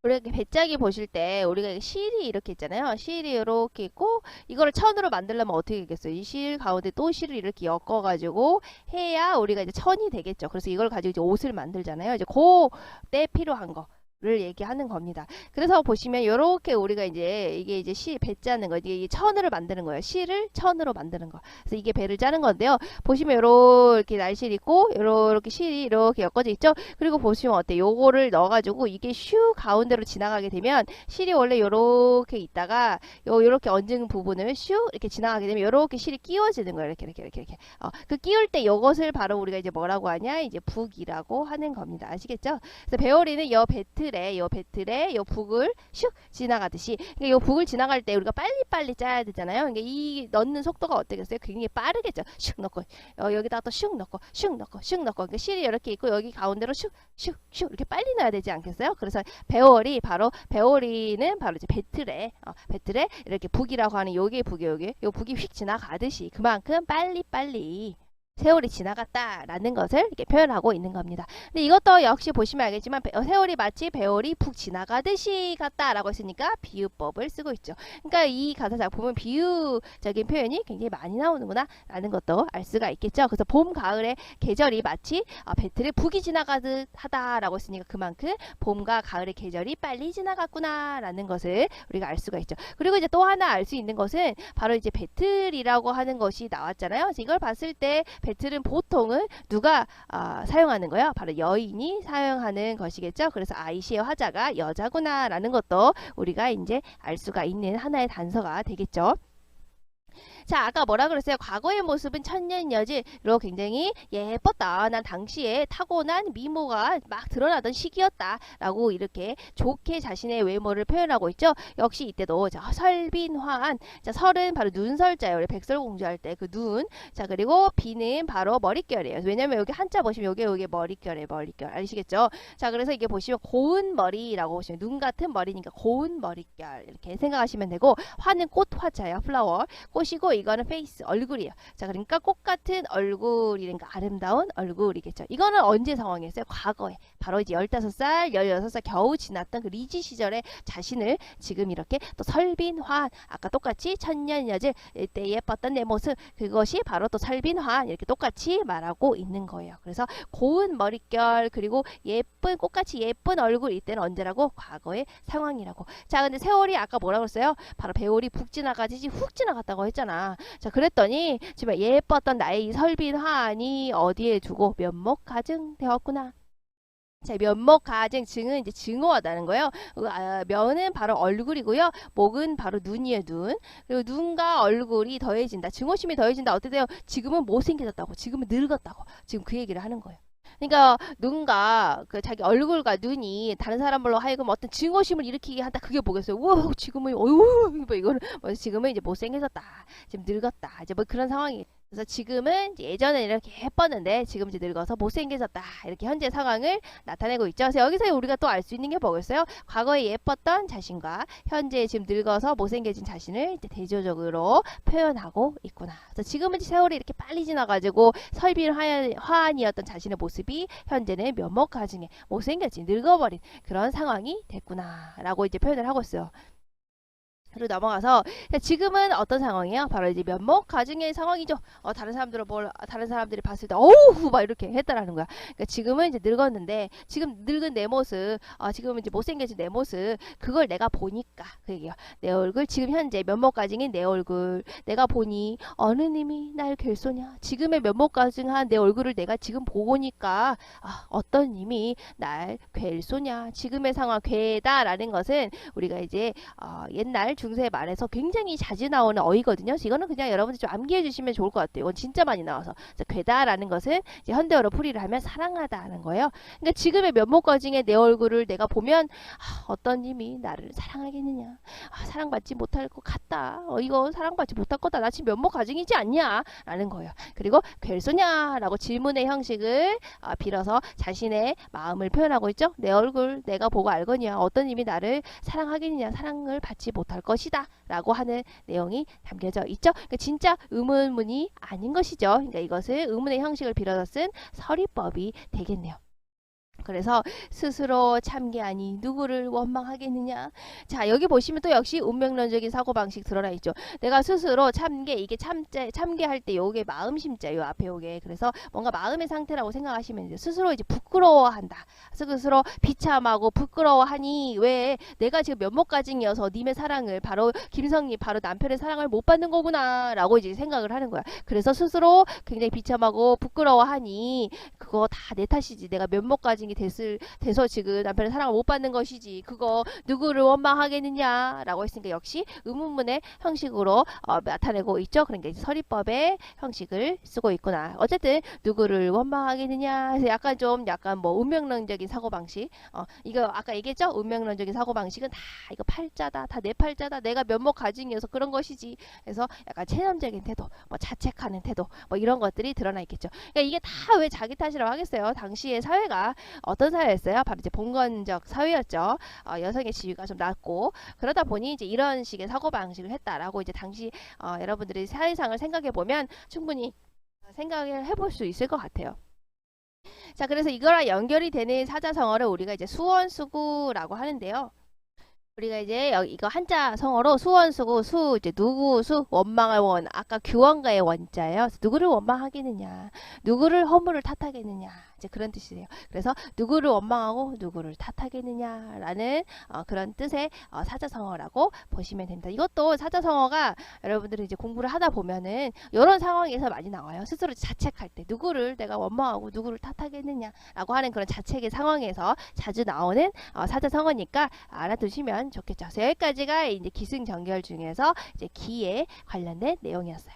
우리가 배짜기 보실 때 우리가 실이 이렇게 있잖아요. 실이 이렇게 있고 이거를 천으로 만들려면 어떻게 되겠어요? 이 실 가운데 또 실을 이렇게 엮어가지고 해야 우리가 이제 천이 되겠죠. 그래서 이걸 가지고 이제 옷을 만들잖아요. 이제 그때 필요한 거. 를 얘기하는 겁니다. 그래서 보시면 이렇게 우리가 이제 이게 이제 배 짜는 거, 이게 천으로 만드는 거예요. 실을 천으로 만드는 거. 그래서 이게 배를 짜는 건데요. 보시면 이렇게 날실 있고 이렇게 실이 이렇게 엮어져 있죠. 그리고 보시면 어때? 요거를 넣어가지고 이게 슈 가운데로 지나가게 되면 실이 원래 이렇게 있다가 요렇게 얹은 부분을 슈 이렇게 지나가게 되면 이렇게 실이 끼워지는 거예요. 이렇게. 그 끼울 때 요것을 바로 우리가 이제 뭐라고 하냐? 이제 북이라고 하는 겁니다. 아시겠죠? 그래서 배어리는 배틀에 요 북을 슉 지나가듯이 그러니까 요 북을 지나갈 때 우리가 빨리빨리 짜야 되잖아요. 그러니까 이 넣는 속도가 어떻겠어요? 굉장히 빠르겠죠. 슉 넣고 여기다가 또 슉 넣고 그러니까 실이 이렇게 있고 여기 가운데로 슉 이렇게 빨리 넣어야 되지 않겠어요? 그래서 배어리는 바로 이제 배틀에 이렇게 북이라고 하는 요게 요 북이 휙 지나가듯이 그만큼 빨리 세월이 지나갔다라는 것을 이렇게 표현하고 있는 겁니다. 근데 이것도 역시 보시면 알겠지만 세월이 마치 배월이 푹 지나가듯이 갔다라고 했으니까 비유법을 쓰고 있죠. 그러니까 이 가사 작품은 비유적인 표현이 굉장히 많이 나오는구나 라는 것도 알 수가 있겠죠. 그래서 봄, 가을의 계절이 마치 배틀에 북이 지나가듯 하다라고 했으니까 그만큼 봄과 가을의 계절이 빨리 지나갔구나 라는 것을 우리가 알 수가 있죠. 그리고 이제 또 하나 알 수 있는 것은 바로 이제 배틀이라고 하는 것이 나왔잖아요. 그래서 이걸 봤을 때 배틀은 보통은 누가 사용하는 거예요? 바로 여인이 사용하는 것이겠죠. 그래서 아이시의 화자가 여자구나 라는 것도 우리가 이제 알 수가 있는 하나의 단서가 되겠죠. 자, 아까 뭐라 그랬어요? 과거의 모습은 천년여지로 굉장히 예뻤다. 난 당시에 타고난 미모가 막 드러나던 시기였다. 라고 이렇게 좋게 자신의 외모를 표현하고 있죠. 역시 이때도 자, 설빈화한. 자, 설은 바로 눈설자예요. 우리 백설공주 할 때 그 눈. 자, 그리고 비는 바로 머릿결이에요. 왜냐면 여기 한자 보시면 요게 머릿결이에요. 머릿결. 아시겠죠? 자, 그래서 이게 보시면 고운 머리라고 보시면 눈 같은 머리니까 고운 머릿결 이렇게 생각하시면 되고, 화는 꽃 화자예요. 플라워. 꽃이고 이거는 페이스 얼굴이에요. 자, 그러니까 꽃 같은 얼굴이니까 아름다운 얼굴이겠죠. 이거는 언제 상황이었어요? 과거에. 바로 이제 15살, 16살 겨우 지났던 그 리지 시절의 자신을 지금 이렇게 또 설빈화한, 아까 똑같이 천년여질 때 예뻤던 내 모습, 그것이 바로 또 설빈화한 이렇게 똑같이 말하고 있는 거예요. 그래서 고운 머릿결 그리고 예쁜 꽃같이 예쁜 얼굴, 이때는 언제라고? 과거의 상황이라고. 자, 근데 세월이 아까 뭐라고 했어요? 바로 배월이 북 지나가지 훅 지나갔다고 했잖아. 자, 그랬더니 지금 예뻤던 나의 이 설빈화한이 어디에 두고 면목 가증되었구나. 자, 면목 가증, 증은 이제 증오하다는 거예요. 면은 바로 얼굴이고요. 목은 바로 눈이에요, 눈. 그리고 눈과 얼굴이 더해진다. 증오심이 더해진다. 어떻게 돼요? 지금은 못생겨졌다고. 지금은 늙었다고. 지금 그 얘기를 하는 거예요. 그러니까 눈과 그 자기 얼굴과 눈이 다른 사람으로 하여금 어떤 증오심을 일으키게 한다. 그게 뭐겠어요? 우와, 지금은 어유, 뭐 이거는 뭐 지금은 이제 못생겨졌다. 지금 늙었다. 이제 뭐 그런 상황이. 그래서 지금은 이제 예전에 이렇게 예뻤는데 지금 이제 늙어서 못생겨졌다. 이렇게 현재 상황을 나타내고 있죠. 그래서 여기서 우리가 또 알 수 있는 게 뭐겠어요? 과거에 예뻤던 자신과 현재 지금 늙어서 못생겨진 자신을 이제 대조적으로 표현하고 있구나. 그래서 지금은 세월이 이렇게 빨리 지나가지고 설빈화한이었던 자신의 모습이 현재는 면목가증에 못생겨진 늙어버린 그런 상황이 됐구나 라고 이제 표현을 하고 있어요. 그리고 넘어가서 지금은 어떤 상황이에요? 바로 이제 면목 가증의 상황이죠. 다른 사람들이 봤을 때 어우 막 이렇게 했다라는 거야. 그러니까 지금은 이제 늙었는데 지금 늙은 내 모습, 지금은 이제 못생겨진 내 모습, 그걸 내가 보니까 그 얘기야. 내 얼굴 지금 현재 면목 가증인 내 얼굴 내가 보니 어느 님이 날 괴소냐. 지금의 면목 가증한 내 얼굴을 내가 지금 보니까 어떤 님이 날 괴소냐. 지금의 상황 괴다라는 것은 우리가 이제 옛날 중세 말에서 굉장히 자주 나오는 어휘거든요. 그래서 이거는 그냥 여러분들 좀 암기해 주시면 좋을 것 같아요. 이건 진짜 많이 나와서. 괴다라는 것은 이제 현대어로 풀이를 하면 사랑하다는 거예요. 그러니까 지금의 면목과징의 내 얼굴을 내가 보면 어떤 님이 나를 사랑하겠느냐. 사랑받지 못할 것 같다. 이거 사랑받지 못할 거다. 나 지금 면목과징이지 않냐? 라는 거예요. 그리고 괴소냐라고 질문의 형식을 빌어서 자신의 마음을 표현하고 있죠. 내 얼굴 내가 보고 알거냐. 어떤 님이 나를 사랑하겠느냐. 사랑을 받지 못할 것이다 라고 하는 내용이 담겨져 있죠. 그러니까 진짜 의문문이 아닌 것이죠. 그러니까 이것을 의문의 형식을 빌어서 쓴 서리법이 되겠네요. 그래서 스스로 참게하니 누구를 원망하겠느냐. 자, 여기 보시면 또 역시 운명론적인 사고방식 드러나 있죠. 내가 스스로 참게, 이게 참게할 때 요게 마음심자, 요 앞에 요게. 그래서 뭔가 마음의 상태라고 생각하시면 돼요. 스스로 이제 부끄러워한다. 스스로 비참하고 부끄러워하니 왜 내가 지금 면목가증이어서 님의 사랑을, 바로 김성님 바로 남편의 사랑을 못 받는 거구나 라고 이제 생각을 하는 거야. 그래서 스스로 굉장히 비참하고 부끄러워하니 그거 다 내 탓이지. 내가 면목가증이 돼서 지금 남편의 사랑을 못 받는 것이지. 그거 누구를 원망하겠느냐 라고 했으니까 역시 의문문의 형식으로 나타내고 있죠. 그러니까 이제 서리법의 형식을 쓰고 있구나. 어쨌든 누구를 원망하겠느냐 해서 약간 뭐 운명론적인 사고방식, 이거 아까 얘기했죠. 운명론적인 사고방식은 다 이거 팔자다. 다 내 팔자다. 내가 면목 가증이어서 그런 것이지. 그래서 약간 체념적인 태도, 뭐 자책하는 태도, 뭐 이런 것들이 드러나 있겠죠. 그러니까 이게 다 왜 자기 탓이라고 하겠어요. 당시의 사회가 어떤 사회였어요? 바로 이제 봉건적 사회였죠. 여성의 지위가 좀 낮고 그러다 보니 이제 이런 식의 사고 방식을 했다라고 이제 당시 여러분들이 사회상을 생각해 보면 충분히 생각을 해볼 수 있을 것 같아요. 자, 그래서 이거랑 연결이 되는 사자성어를 우리가 이제 수원수구라고 하는데요. 우리가 이제 이거 한자 성어로 수원수구, 이제 누구, 원망할 원, 아까 규원가의 원자예요. 누구를 원망하겠느냐, 누구를 허물을 탓하겠느냐, 이제 그런 뜻이에요. 그래서 누구를 원망하고 누구를 탓하겠느냐라는 그런 뜻의 사자성어라고 보시면 됩니다. 이것도 사자성어가 여러분들이 이제 공부를 하다 보면은 이런 상황에서 많이 나와요. 스스로 자책할 때 누구를 내가 원망하고 누구를 탓하겠느냐라고 하는 그런 자책의 상황에서 자주 나오는 사자성어니까 알아두시면 좋겠죠. 그래서 여기까지가 이제 기승전결 중에서 이제 기에 관련된 내용이었어요.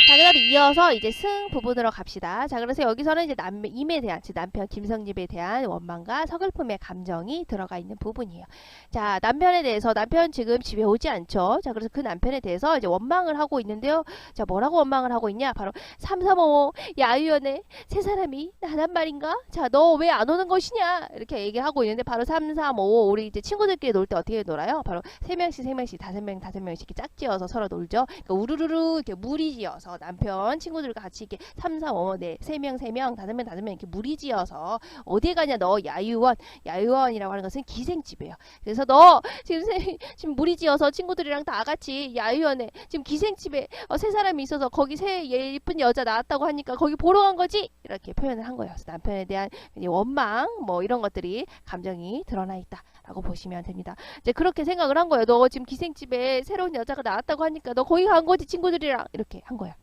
자, 그다음 이어서 이제 승 부분으로 갑시다. 자, 그래서 여기서는 이제 임에 대한, 즉 남편 김성립에 대한 원망과 서글픔의 감정이 들어가 있는 부분이에요. 자, 남편에 대해서 남편 지금 집에 오지 않죠. 자, 그래서 그 남편에 대해서 이제 원망을 하고 있는데요. 자, 뭐라고 원망을 하고 있냐? 바로 335 야유연애 세 사람이 나단 말인가? 자, 너 왜 안 오는 것이냐? 이렇게 얘기를 하고 있는데 바로 335 우리 이제 친구들끼리 놀 때 어떻게 놀아요? 바로 3명씩 3명씩 5명씩 이렇게 짝지어서 서로 놀죠. 그러니까 우르르르 이렇게 무리지어서 남편 친구들과 같이 이렇게 3, 4, 5, 네, 3명, 5명 이렇게 무리지어서 어디 가냐 너 야유원이라고 하는 것은 기생집이에요. 그래서 너 지금 무리지어서 친구들이랑 다 같이 야유원에 지금 기생집에 세 사람이 있어서 거기 세 예쁜 여자 나왔다고 하니까 거기 보러 간 거지? 이렇게 표현을 한 거예요. 그래서 남편에 대한 원망 뭐 이런 것들이 감정이 드러나 있다라고 보시면 됩니다. 이제 그렇게 생각을 한 거예요. 너 지금 기생집에 새로운 여자가 나왔다고 하니까 너 거기 간 거지 친구들이랑 이렇게 한 거예요.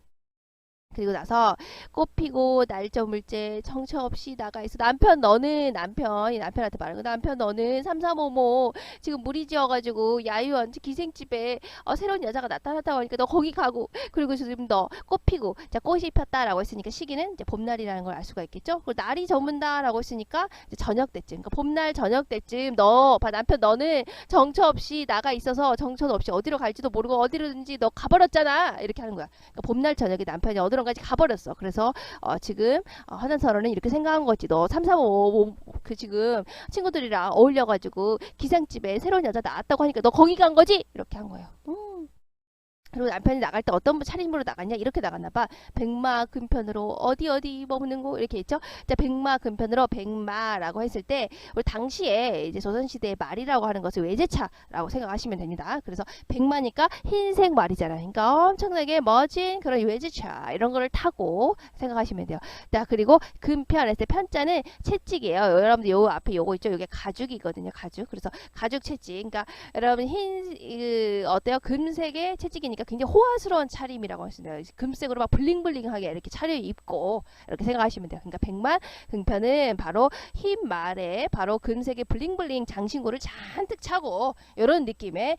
그리고 나서 꽃피고 날저물째 정처 없이 나가 있어. 남편이 남편한테 말하는 거. 남편 너는 3355 지금 무리지어가지고 야유원 기생집에 새로운 여자가 나타났다고 하니까 너 거기 가고 그리고 지금 너 꽃피고 자 꽃이 폈다라고 했으니까 시기는 이제 봄날이라는 걸 알 수가 있겠죠. 그리고 날이 저문다라고 했으니까 이제 저녁 때쯤 그러니까 봄날 저녁 때쯤 남편 너는 정처 없이 나가 있어서 정처 없이 어디로 갈지도 모르고 어디로든지 너 가버렸잖아 이렇게 하는 거야. 그러니까 봄날 저녁에 남편이 어디로 까지 가버렸어. 그래서 지금 화단서로는 이렇게 생각한 거지. 너 335 그 지금 친구들이랑 어울려가지고 기생집에 새로운 여자 나왔다고 하니까 너 거기 간 거지? 이렇게 한 거예요. 그리고 남편이 나갈 때 어떤 차림으로 나갔냐 이렇게 나갔나봐. 백마 근편으로 어디 머무는 거 이렇게 있죠. 자 백마 근편으로 백마라고 했을 때 우리 당시에 이제 조선시대의 말이라고 하는 것을 외제차라고 생각하시면 됩니다. 그래서 백마니까 흰색 말이잖아요. 그러니까 엄청나게 멋진 그런 외제차 이런 거를 타고 생각하시면 돼요. 자 그리고 근편 했을 때 편자는 채찍이에요. 여러분들 요 앞에 요거 있죠. 요게 가죽이거든요. 가죽. 그래서 가죽 채찍. 그러니까 여러분 어때요? 금색의 채찍이니까 굉장히 호화스러운 차림이라고 하시네요. 금색으로 막 블링블링하게 이렇게 차려입고 이렇게 생각하시면 돼요. 그러니까 백만 금편은 바로 흰 말에 바로 금색의 블링블링 장신구를 잔뜩 차고 이런 느낌의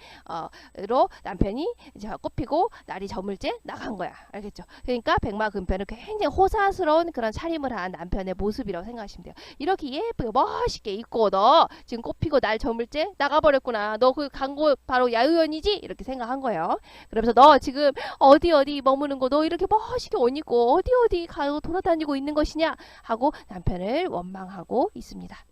로 남편이 이제 꽃피고 날이 저물째 나간 거야. 알겠죠? 그러니까 백마 금편은 굉장히 호사스러운 그런 차림을 한 남편의 모습이라고 생각하시면 돼요. 이렇게 예쁘게 멋있게 입고 너 지금 꽃피고 날 저물째 나가버렸구나. 너 그 간 곳 바로 야유연이지? 이렇게 생각한 거예요. 그러면서 너 지금 어디 머무는 거 너 이렇게 멋있게 옷 입고 어디 가고 돌아다니고 있는 것이냐 하고 남편을 원망하고 있습니다.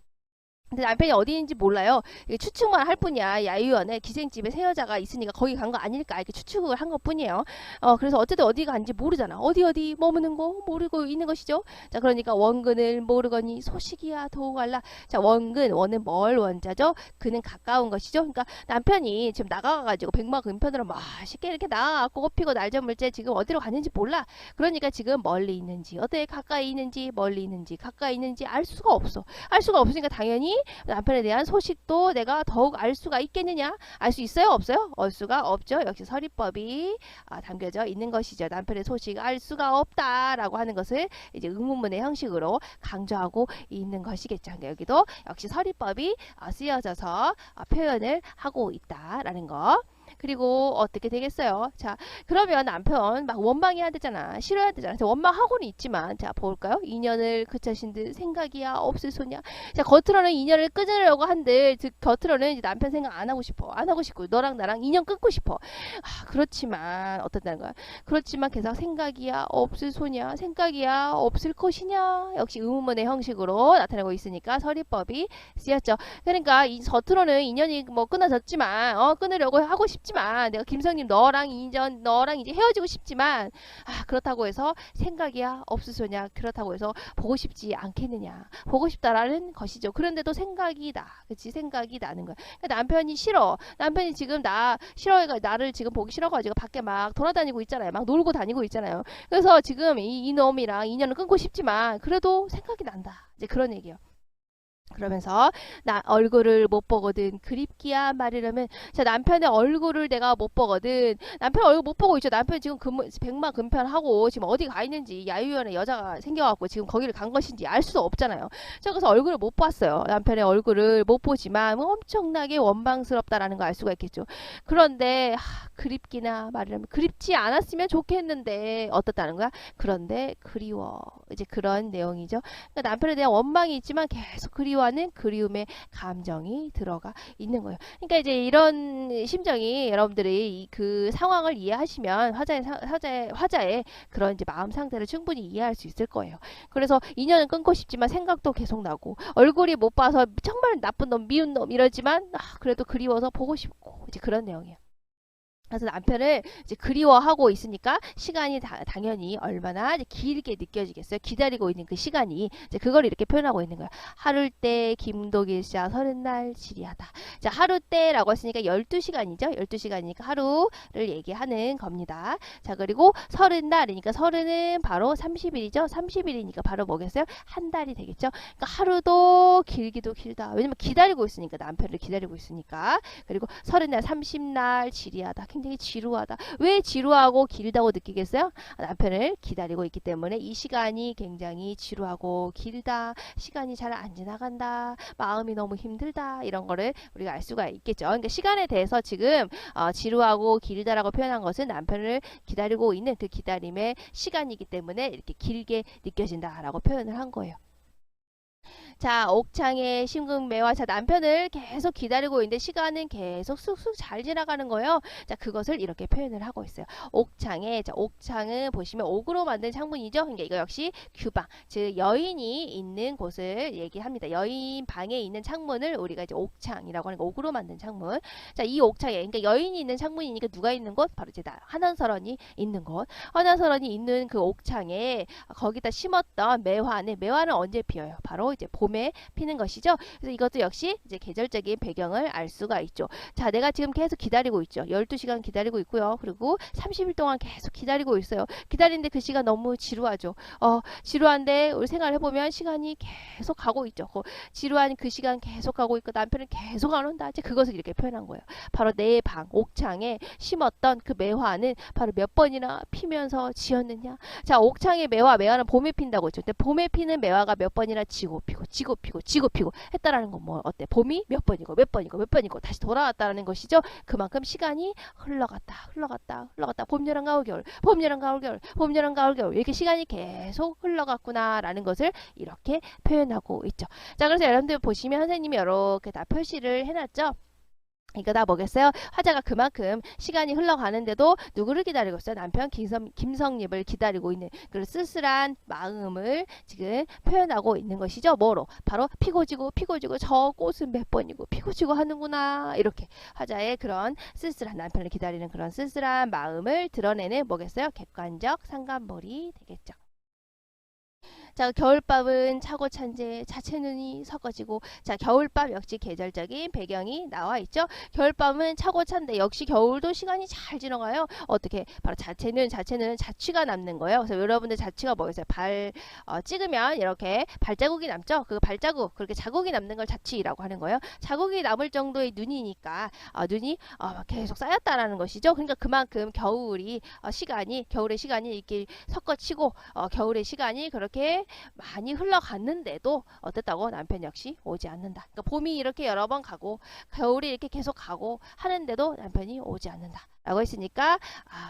근데 남편이 어디 있는지 몰라요. 추측만 할 뿐이야. 야유원에 기생집에 새 여자가 있으니까 거기 간 거 아닐까 이렇게 추측을 한 것 뿐이에요. 그래서 어쨌든 어디 간지 모르잖아. 어디 머무는 거 모르고 있는 것이죠. 자 그러니까 원근을 모르거니 소식이야 더욱 알라. 자 원은 뭘 원자죠? 그는 가까운 것이죠. 그러니까 남편이 지금 나가가지고 백마 근편으로 멋있게 이렇게 나가고 꽃피고 날저물째 지금 어디로 갔는지 몰라. 그러니까 지금 멀리 있는지 어디에 가까이 있는지 멀리 있는지 가까이 있는지 알 수가 없어. 알 수가 없으니까 당연히 남편에 대한 소식도 내가 더욱 알 수가 있겠느냐? 알 수 있어요? 없어요? 알 수가 없죠. 역시 서리법이 담겨져 있는 것이죠. 남편의 소식 알 수가 없다라고 하는 것을 이제 의문문의 형식으로 강조하고 있는 것이겠죠. 그러니까 여기도 역시 서리법이 쓰여져서 표현을 하고 있다라는 거. 그리고 어떻게 되겠어요? 자, 그러면 남편 막 원망해야 되잖아. 싫어야 되잖아. 원망하고는 있지만 자, 볼까요? 인연을 그쳐신 듯 생각이야 없을 소냐. 자, 겉으로는 인연을 끊으려고 한들 즉 겉으로는 이제 남편 생각 안 하고 싶어. 안 하고 싶고 너랑 나랑 인연 끊고 싶어. 그렇지만 어떻다는 거야? 그렇지만 계속 생각이야 없을 소냐. 생각이야 없을 것이냐. 역시 의문문의 형식으로 나타내고 있으니까 서리법이 쓰였죠. 그러니까 이 겉으로는 인연이 뭐 끊어졌지만 끊으려고 하고 싶 싶지만 내가 김성님 너랑 이제 헤어지고 싶지만 그렇다고 해서 생각이야 없으소냐 그렇다고 해서 보고 싶지 않겠느냐 보고 싶다라는 것이죠. 그런데도 생각이 나. 그치 생각이 나는 거야. 그러니까 남편이 싫어. 남편이 지금 나 싫어해가 나를 지금 보기 싫어가지고 밖에 막 돌아다니고 있잖아요. 막 놀고 다니고 있잖아요. 그래서 지금 이놈이랑 인연을 끊고 싶지만 그래도 생각이 난다. 이제 그런 얘기예요. 그러면서 나 얼굴을 못 보거든 그립기야 말이라면 자 남편의 얼굴을 내가 못 보거든 남편 얼굴 못 보고 있죠. 남편 지금 백마 금편하고 지금 어디 가 있는지 야유연의 여자가 생겨갖고 지금 거기를 간 것인지 알 수도 없잖아요. 자 그래서 얼굴을 못 봤어요. 남편의 얼굴을 못 보지만 뭐 엄청나게 원망스럽다라는 거 알 수가 있겠죠. 그런데 그립기나 말이라면 그립지 않았으면 좋겠는데 어떻다는 거야. 그런데 그리워 이제 그런 내용이죠. 그러니까 남편에 대한 원망이 있지만 계속 그리워하는 그리움의 감정이 들어가 있는 거예요. 그러니까 이제 이런 심정이 여러분들이 그 상황을 이해하시면 화자의 그런 이제 마음 상태를 충분히 이해할 수 있을 거예요. 그래서 인연은 끊고 싶지만 생각도 계속 나고 얼굴이 못 봐서 정말 나쁜 놈 미운 놈 이러지만 그래도 그리워서 보고 싶고 이제 그런 내용이에요. 그래서 남편을 이제 그리워하고 있으니까 시간이 당연히 얼마나 이제 길게 느껴지겠어요. 기다리고 있는 그 시간이 이제 그걸 이렇게 표현하고 있는 거예요. 하루 때 김도길자 서른날 지리하다. 자 하루 때라고 했으니까 12시간이죠. 12시간이니까 하루를 얘기하는 겁니다. 자 그리고 서른날이니까 서른은 바로 30일이죠. 30일이니까 바로 뭐겠어요? 한 달이 되겠죠. 그러니까 하루도 길기도 길다. 왜냐면 기다리고 있으니까 남편을 기다리고 있으니까. 그리고 서른날 30날 지리하다. 굉장히 지루하다. 왜 지루하고 길다고 느끼겠어요? 남편을 기다리고 있기 때문에 이 시간이 굉장히 지루하고 길다. 시간이 잘 안 지나간다. 마음이 너무 힘들다. 이런 거를 우리가 알 수가 있겠죠. 그러니까 시간에 대해서 지금 지루하고 길다라고 표현한 것은 남편을 기다리고 있는 그 기다림의 시간이기 때문에 이렇게 길게 느껴진다라고 표현을 한 거예요. 자 옥창의 심금매와 자 남편을 계속 기다리고 있는데 시간은 계속 쑥쑥 잘 지나가는 거예요. 자 그것을 이렇게 표현을 하고 있어요. 옥창에 자 옥창은 보시면 옥으로 만든 창문이죠. 그러니까 이거 역시 규방 즉 여인이 있는 곳을 얘기합니다. 여인 방에 있는 창문을 우리가 이제 옥창이라고 하는 거 옥으로 만든 창문. 자 이 옥창에 그러니까 여인이 있는 창문이니까 누가 있는 곳 바로 이제 한원설원이 있는 곳. 한원설원이 있는 그 옥창에 거기다 심었던 매화는 언제 피어요? 바로 이제 봄에 피는 것이죠. 그래서 이것도 역시 이제 계절적인 배경을 알 수가 있죠. 자, 내가 지금 계속 기다리고 있죠. 12시간 기다리고 있고요. 그리고 30일 동안 계속 기다리고 있어요. 기다리는데 그 시간 너무 지루하죠. 지루한데 우리 생각을 해보면 시간이 계속 가고 있죠. 지루한 그 시간 계속 가고 있고 남편은 계속 안 온다. 이제 그것을 이렇게 표현한 거예요. 바로 내 방 옥창에 심었던 그 매화는 바로 몇 번이나 피면서 지었느냐. 자, 옥창의 매화는 봄에 핀다고 했죠. 근데 봄에 피는 매화가 몇 번이나 지고 피고 했다라는 건 뭐 어때? 봄이 몇 번이고 다시 돌아왔다는 것이죠. 그만큼 시간이 흘러갔다. 봄, 여름, 가을, 겨울 이렇게 시간이 계속 흘러갔구나라는 것을 이렇게 표현하고 있죠. 자, 그래서 여러분들 보시면 선생님이 이렇게 다 표시를 해놨죠. 이거 다 뭐겠어요? 화자가 그만큼 시간이 흘러가는데도 누구를 기다리고 있어요? 남편 김성립을 기다리고 있는 그런 쓸쓸한 마음을 지금 표현하고 있는 것이죠. 뭐로? 바로 피고 지고 저 꽃은 몇 번이고 피고 지고 하는구나. 이렇게 화자의 그런 쓸쓸한 남편을 기다리는 그런 쓸쓸한 마음을 드러내는 뭐겠어요? 객관적 상간몰이 되겠죠. 자 겨울밤은 차고 찬제 자체 눈이 섞어지고 자 겨울밤 역시 계절적인 배경이 나와 있죠. 겨울밤은 차고 찬데 역시 겨울도 시간이 잘 지나가요. 어떻게 바로 자체는 자취가 남는 거예요. 그래서 여러분들 자취가 뭐겠어요? 찍으면 이렇게 발자국이 남죠. 그 발자국 그렇게 자국이 남는 걸 자취라고 하는 거예요. 자국이 남을 정도의 눈이니까 눈이 계속 쌓였다라는 것이죠. 그러니까 그만큼 겨울의 시간이 이렇게 섞어치고 겨울의 시간이 그렇게 많이 흘러갔는데도 어땠다고? 남편 역시 오지 않는다. 그러니까 봄이 이렇게 여러 번 가고 겨울이 이렇게 계속 가고 하는데도 남편이 오지 않는다. 라고 했으니까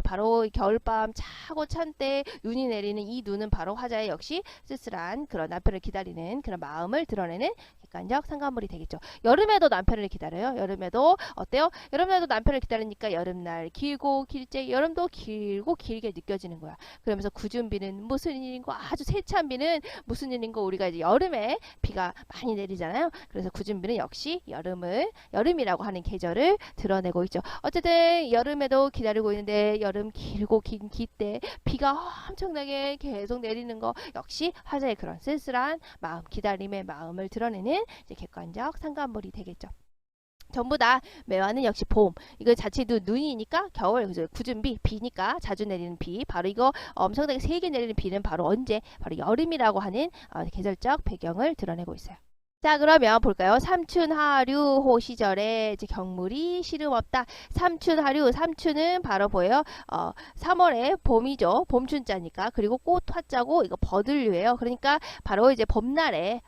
바로 겨울밤 차고 찬 때 눈이 내리는 이 눈은 바로 화자의 역시 쓸쓸한 그런 남편을 기다리는 그런 마음을 드러내는 객관적 상관물이 되겠죠. 여름에도 남편을 기다려요. 여름에도 어때요? 여름에도 남편을 기다리니까 여름날 길고 길제 여름도 길고 길게 느껴지는 거야. 그러면서 구준비는 무슨 일인고 아주 세찬 비는 무슨 일인고 우리가 이제 여름에 비가 많이 내리잖아요. 그래서 구준비는 역시 여름이라고 하는 계절을 드러내고 있죠. 어쨌든 여름에도 기다리고 있는데 여름 길고 긴 때 비가 엄청나게 계속 내리는 거 역시 화자의 그런 쓸쓸한 마음, 기다림의 마음을 드러내는 이제 객관적 상관물이 되겠죠. 전부 다 매화는 역시 봄. 이거 자체도 눈이니까 겨울, 그죠? 구준비, 비니까 자주 내리는 비. 바로 이거 엄청나게 세게 내리는 비는 바로 언제? 바로 여름이라고 하는 계절적 배경을 드러내고 있어요. 자, 그러면 볼까요? 삼춘하류호 시절에 이제 경물이 시름없다. 삼춘하류, 삼춘은 바로 뭐예요? 3월에 봄이죠. 봄춘자니까. 그리고 꽃 화자고 이거 버들류예요. 그러니까 바로 이제 봄날에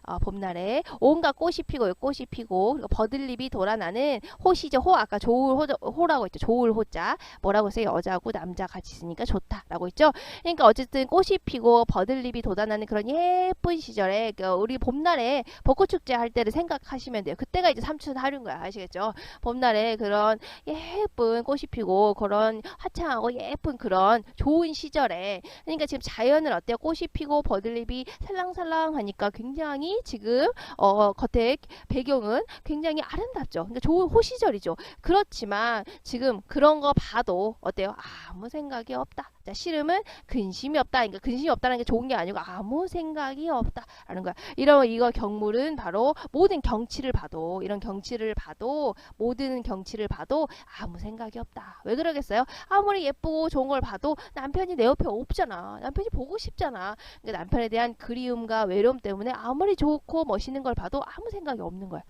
온갖 꽃이 피고요. 꽃이 피고 그리고 버들잎이 돌아나는 호시죠. 호 아까 호라고 했죠. 좋을 호자. 뭐라고 했어요? 여자고 남자 같이 있으니까 좋다라고 했죠. 그러니까 어쨌든 꽃이 피고 버들잎이 돋아나는 그런 예쁜 시절에 우리 봄날에 벚꽃 축제 할 때를 생각하시면 돼요. 그때가 이제 삼춘하류인 거야. 아시겠죠? 봄날에 그런 예쁜 꽃이 피고 그런 화창하고 예쁜 그런 좋은 시절에 그러니까 지금 자연은 어때요? 꽃이 피고 버들잎이 살랑살랑하니까 굉장히 지금 겉에 배경은 굉장히 아름답죠. 그러니까 좋은 호시절이죠. 그렇지만 지금 그런 거 봐도 어때요? 아무 생각이 없다. 자, 시름은 근심이 없다. 그러니까 근심이 없다는 게 좋은 게 아니고 아무 생각이 없다라는 거야. 이거 경물은 바로 모든 경치를 봐도 이런 경치를 봐도 모든 경치를 봐도 아무 생각이 없다. 왜 그러겠어요? 아무리 예쁘고 좋은 걸 봐도 남편이 내 옆에 없잖아. 남편이 보고 싶잖아. 그러니까 남편에 대한 그리움과 외로움 때문에 아무리 좋고 멋있는 걸 봐도 아무 생각이 없는 거야.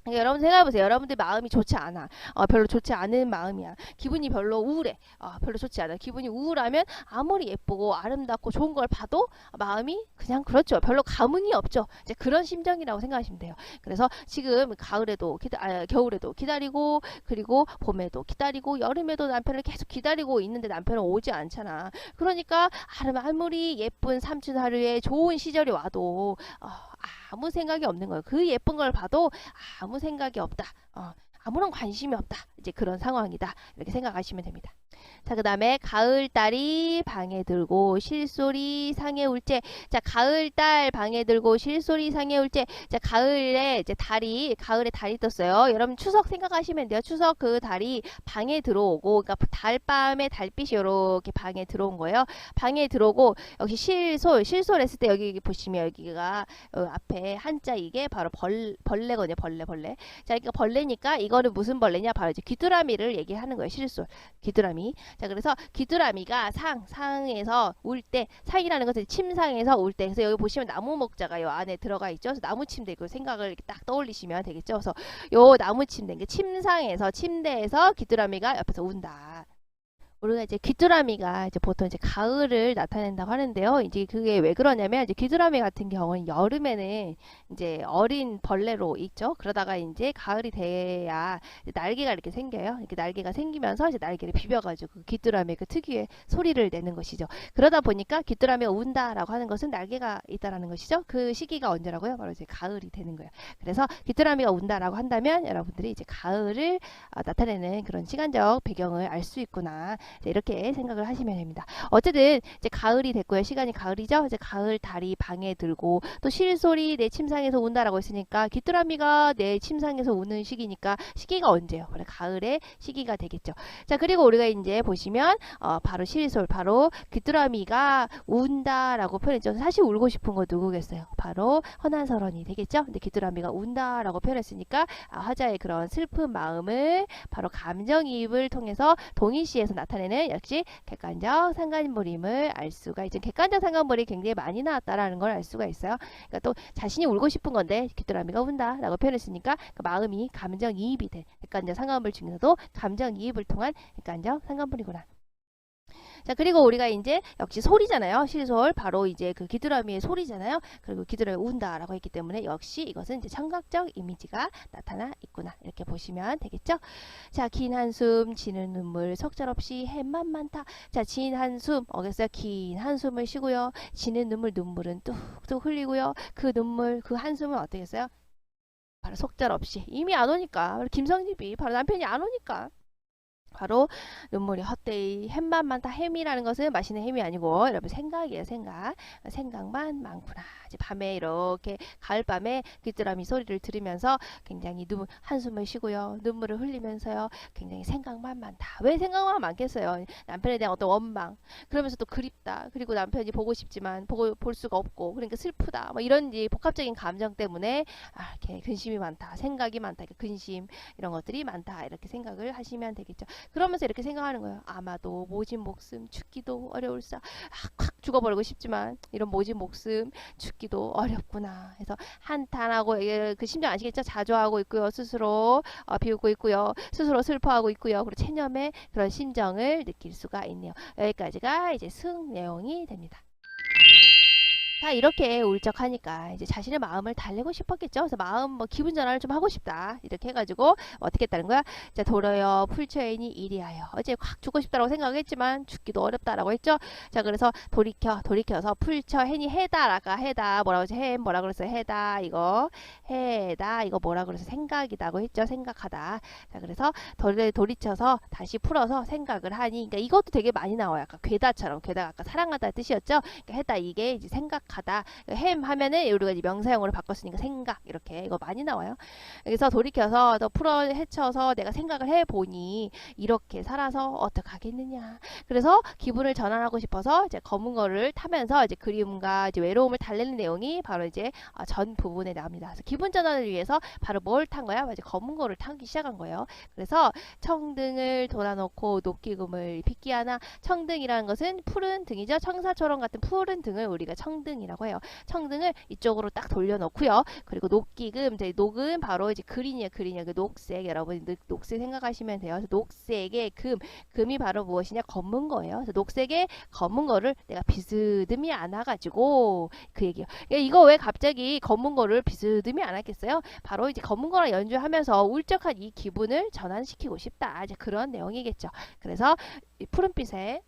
그러니까 여러분 생각해보세요. 여러분들 마음이 좋지 않아. 별로 좋지 않은 마음이야. 기분이 별로 우울해. 별로 좋지 않아. 기분이 우울하면 아무리 예쁘고 아름답고 좋은 걸 봐도 마음이 그냥 그렇죠. 별로 감흥이 없죠. 이제 그런 심정이라고 생각하시면 돼요. 그래서 지금 가을에도 겨울에도 기다리고 그리고 봄에도 기다리고 여름에도 남편을 계속 기다리고 있는데 남편은 오지 않잖아. 그러니까 아무리 예쁜 삼춘하루에 좋은 시절이 와도 아무 생각이 없는 거예요. 그 예쁜 걸 봐도 아무 생각이 없다. 아무런 관심이 없다. 이제 그런 상황이다. 이렇게 생각하시면 됩니다. 자, 그 다음에 가을달이 방에 들고 실소리 상에 울제. 자, 가을달 방에 들고 실소리 상에 울제. 자, 가을에 달이 떴어요. 여러분 추석 생각하시면 돼요. 추석 그 달이 방에 들어오고, 그러니까 달밤에 달빛이 이렇게 방에 들어온 거예요. 방에 들어오고, 역시 실솔 했을 때 여기 보시면 여기가 앞에 한자 이게 바로 벌레거든요. 벌레. 자, 그러니까 벌레니까 이거는 무슨 벌레냐? 바로 이제 귀뚜라미를 얘기하는 거예요. 실솔. 귀뚜라미. 자, 그래서 귀뚜라미가 상에서 울 때, 상이라는 것은 침상에서 울 때, 그래서 여기 보시면 나무 목자가 요 안에 들어가 있죠. 그래서 나무 침대 그 생각을 이렇게 딱 떠올리시면 되겠죠. 그래서 요 나무 침대, 침대에서 귀뚜라미가 옆에서 운다. 우리가 이제 귀뚜라미가 이제 보통 이제 가을을 나타낸다고 하는데요. 이제 그게 왜 그러냐면 이제 귀뚜라미 같은 경우는 여름에는 이제 어린 벌레로 있죠. 그러다가 이제 가을이 돼야 날개가 이렇게 생겨요. 이렇게 날개가 생기면서 이제 날개를 비벼가지고 그 귀뚜라미 그 특유의 소리를 내는 것이죠. 그러다 보니까 귀뚜라미가 운다라고 하는 것은 날개가 있다라는 것이죠. 그 시기가 언제라고요? 바로 이제 가을이 되는 거예요. 그래서 귀뚜라미가 운다라고 한다면 여러분들이 이제 가을을 나타내는 그런 시간적 배경을 알 수 있구나. 이렇게 생각을 하시면 됩니다. 어쨌든 이제 가을이 됐고요. 시간이 가을이죠. 이제 가을 달이 방에 들고 또 실소리 내 침상에서 운다라고 했으니까 귀뚜라미가 내 침상에서 우는 시기니까 시기가 언제요? 바로 가을의 시기가 되겠죠. 자, 그리고 우리가 이제 보시면 바로 실솔 바로 귀뚜라미가 운다라고 표현했죠. 사실 울고 싶은 거 누구겠어요? 바로 헌한설원이 되겠죠. 근데 귀뚜라미가 운다라고 표현했으니까 화자의 그런 슬픈 마음을 바로 감정이입을 통해서 동의시에서 나타내는 역시 객관적 상관물임을 알 수가 있죠. 객관적 상관물이 굉장히 많이 나왔다라는 걸 알 수가 있어요. 그러니까 또 자신이 울고 싶은 건데 귀뚜라미가 운다라고 표현했으니까 그 마음이 감정이입이 된 객관적 상관물 중에서도 감정이입을 통한 객관적 상관물이구나. 자, 그리고 우리가 이제 역시 소리잖아요. 실솔 바로 이제 그 귀뚜라미의 소리잖아요. 그리고 귀뚜라미 운다라고 했기 때문에 역시 이것은 이제 청각적 이미지가 나타나 있구나. 이렇게 보시면 되겠죠. 자, 긴 한숨, 지는 눈물, 속절없이 해만 많다. 자, 진 한숨, 어겠어요? 긴 한숨을 쉬고요. 지는 눈물, 눈물은 뚝뚝 흘리고요. 그 눈물, 그 한숨은 어떻겠어요? 바로 속절없이 이미 안 오니까 김성집이 바로 남편이 안 오니까 바로 눈물이 헛되이 햄만 많다. 햄이라는 것은 마시는 햄이 아니고 여러분 생각이에요. 생각만 많구나. 이제 밤에 이렇게 가을밤에 귀뚜라미 소리를 들으면서 굉장히 한숨을 쉬고요. 눈물을 흘리면서요. 굉장히 생각만 많다. 왜 생각만 많겠어요? 남편에 대한 어떤 원망. 그러면서 또 그립다. 그리고 남편이 보고 싶지만 볼 수가 없고 그러니까 슬프다. 뭐 이런 복합적인 감정 때문에 이렇게 근심이 많다. 생각이 많다. 근심 이런 것들이 많다. 이렇게 생각을 하시면 되겠죠. 그러면서 이렇게 생각하는 거예요. 아마도 모진 목숨 죽기도 어려울사. 콱 죽어버리고 싶지만 이런 모진 목숨 죽기도 어렵구나. 해서 한탄하고 그 심정 아시겠죠? 자조하고 있고요. 스스로 비웃고 있고요. 스스로 슬퍼하고 있고요. 그리고 체념의 그런 심정을 느낄 수가 있네요. 여기까지가 이제 승 내용이 됩니다. 자, 이렇게 울적하니까 이제 자신의 마음을 달래고 싶었겠죠. 그래서 마음 기분 전환을 좀 하고 싶다. 이렇게 해가지고 어떻게 했다는 거야? 자, 돌아여 풀처애니 이리하여. 어제 확 죽고 싶다라고 생각했지만 죽기도 어렵다라고 했죠. 자, 그래서 돌이켜서 풀처애니 해다 뭐라고 했지? 뭐라 그랬어요? 해다 이거 뭐라 그래서 생각이다고 했죠. 생각하다. 자, 그래서 돌이쳐서 다시 풀어서 생각을 하니, 그러니까 이것도 되게 많이 나와요. 아까 괴다처럼 괴다가 아까 사랑하다 뜻이었죠. 그러니까 해다 이게 이제 생각하다. 햄 하면은 우리가 이제 명사형으로 바꿨으니까 생각 이렇게 이거 많이 나와요. 그래서 돌이켜서 더 풀어 헤쳐서 내가 생각을 해보니 이렇게 살아서 어떡하겠느냐. 그래서 기분을 전환하고 싶어서 이제 검은 거를 타면서 이제 그리움과 이제 외로움을 달래는 내용이 바로 이제 전 부분에 나옵니다. 그래서 기분 전환을 위해서 바로 뭘 탄 거야? 이제 검은 거를 타기 시작한 거예요. 그래서 청등을 돌아놓고 녹기금을 빗기하나. 청등이라는 것은 푸른 등이죠. 청사초롱 같은 푸른 등을 우리가 청등이라고 해요. 청등을 이쪽으로 딱 돌려놓고요. 그리고 녹기금, 녹은 바로 이제 그린이에요. 그 녹색. 여러분 녹색 생각하시면 돼요. 그래서 녹색의 금이 바로 무엇이냐? 검은 거예요. 그래서 녹색의 검은 거를 내가 비스듬히 안아가지고 그 얘기예요. 이거 왜 갑자기 검은 거를 비스듬히 안았겠어요? 바로 이제 검은 거랑 연주하면서 울적한 이 기분을 전환시키고 싶다. 이제 그런 내용이겠죠. 그래서 이 푸른빛에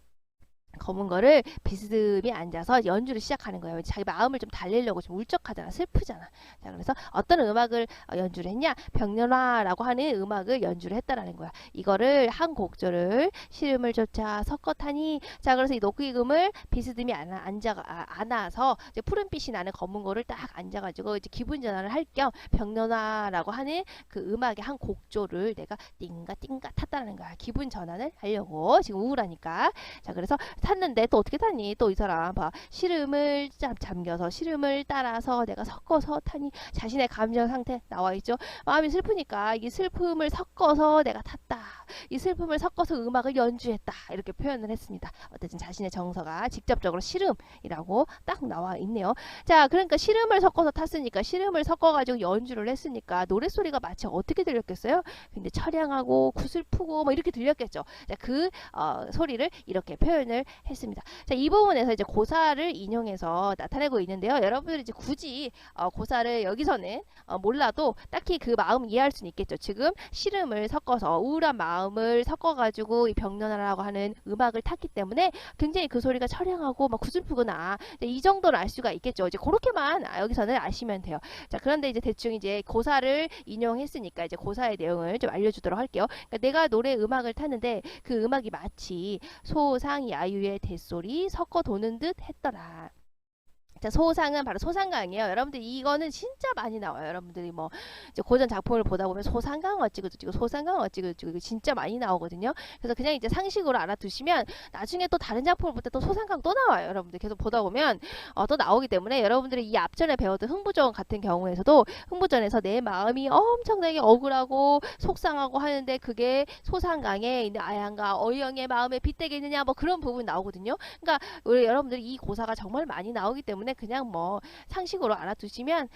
검은 거를 비스듬히 앉아서 연주를 시작하는 거예요. 자기 마음을 좀 달래려고 좀 울적하잖아. 슬프잖아. 자, 그래서 어떤 음악을 연주를 했냐? 병년화라고 하는 음악을 연주를 했다라는 거야. 이거를 한 곡조를 시름을 조차 섞어타니. 자, 그래서 이 녹기금을 비스듬히 안아서 이제 푸른빛이 나는 검은 거를 딱 앉아가지고 이제 기분 전환을 할 겸 병년화라고 하는 그 음악의 한 곡조를 내가 띵가 탔다는 거야. 기분 전환을 하려고. 지금 우울하니까. 자, 그래서 탔는데 또 어떻게 타니? 또 이 사람 봐. 시름을 잠겨서 시름을 따라서 내가 섞어서 타니. 자신의 감정 상태 나와 있죠. 마음이 슬프니까 이 슬픔을 섞어서 내가 탔다. 이 슬픔을 섞어서 음악을 연주했다. 이렇게 표현을 했습니다. 어쨌든 자신의 정서가 직접적으로 시름이라고 딱 나와 있네요. 자, 그러니까 시름을 섞어서 탔으니까 시름을 섞어가지고 연주를 했으니까 노랫소리가 마치 어떻게 들렸겠어요? 근데 처량하고 구슬프고 뭐 이렇게 들렸겠죠. 자, 그 소리를 이렇게 표현을 했습니다. 자, 이 부분에서 이제 고사를 인용해서 나타내고 있는데요. 여러분들이 이제 굳이 고사를 여기서는 몰라도 딱히 그 마음 이해할 수는 있겠죠. 지금 시름을 섞어서 우울한 마음을 섞어가지고 이 병년화라고 하는 음악을 탔기 때문에 굉장히 그 소리가 처량하고 막 구슬프구나. 이 정도를 알 수가 있겠죠. 이제 그렇게만 여기서는 아시면 돼요. 자, 그런데 이제 대충 이제 고사를 인용했으니까 이제 고사의 내용을 좀 알려주도록 할게요. 그러니까 내가 노래 음악을 탔는데 그 음악이 마치 소상 야유의 대소리 섞어 도는 듯 했더라. 자, 소상은 바로 소상강이에요. 여러분들 이거는 진짜 많이 나와요. 여러분들이 뭐 이제 고전 작품을 보다 보면 소상강 어찌고 저찌고 소상강 어찌고 저찌고 이거 진짜 많이 나오거든요. 그래서 그냥 이제 상식으로 알아두시면 나중에 또 다른 작품을 볼 때 또 소상강 또 나와요. 여러분들 계속 보다 보면 또 나오기 때문에 여러분들이 이 앞전에 배웠던 흥부전 같은 경우에서도 흥부전에서 내 마음이 엄청나게 억울하고 속상하고 하는데 그게 소상강에 있는 아양과 어영의 마음에 빗대겠느냐 뭐 그런 부분 나오거든요. 그러니까 우리 여러분들이 이 고사가 정말 많이 나오기 때문에 때문에 그냥 뭐 상식으로 알아두시면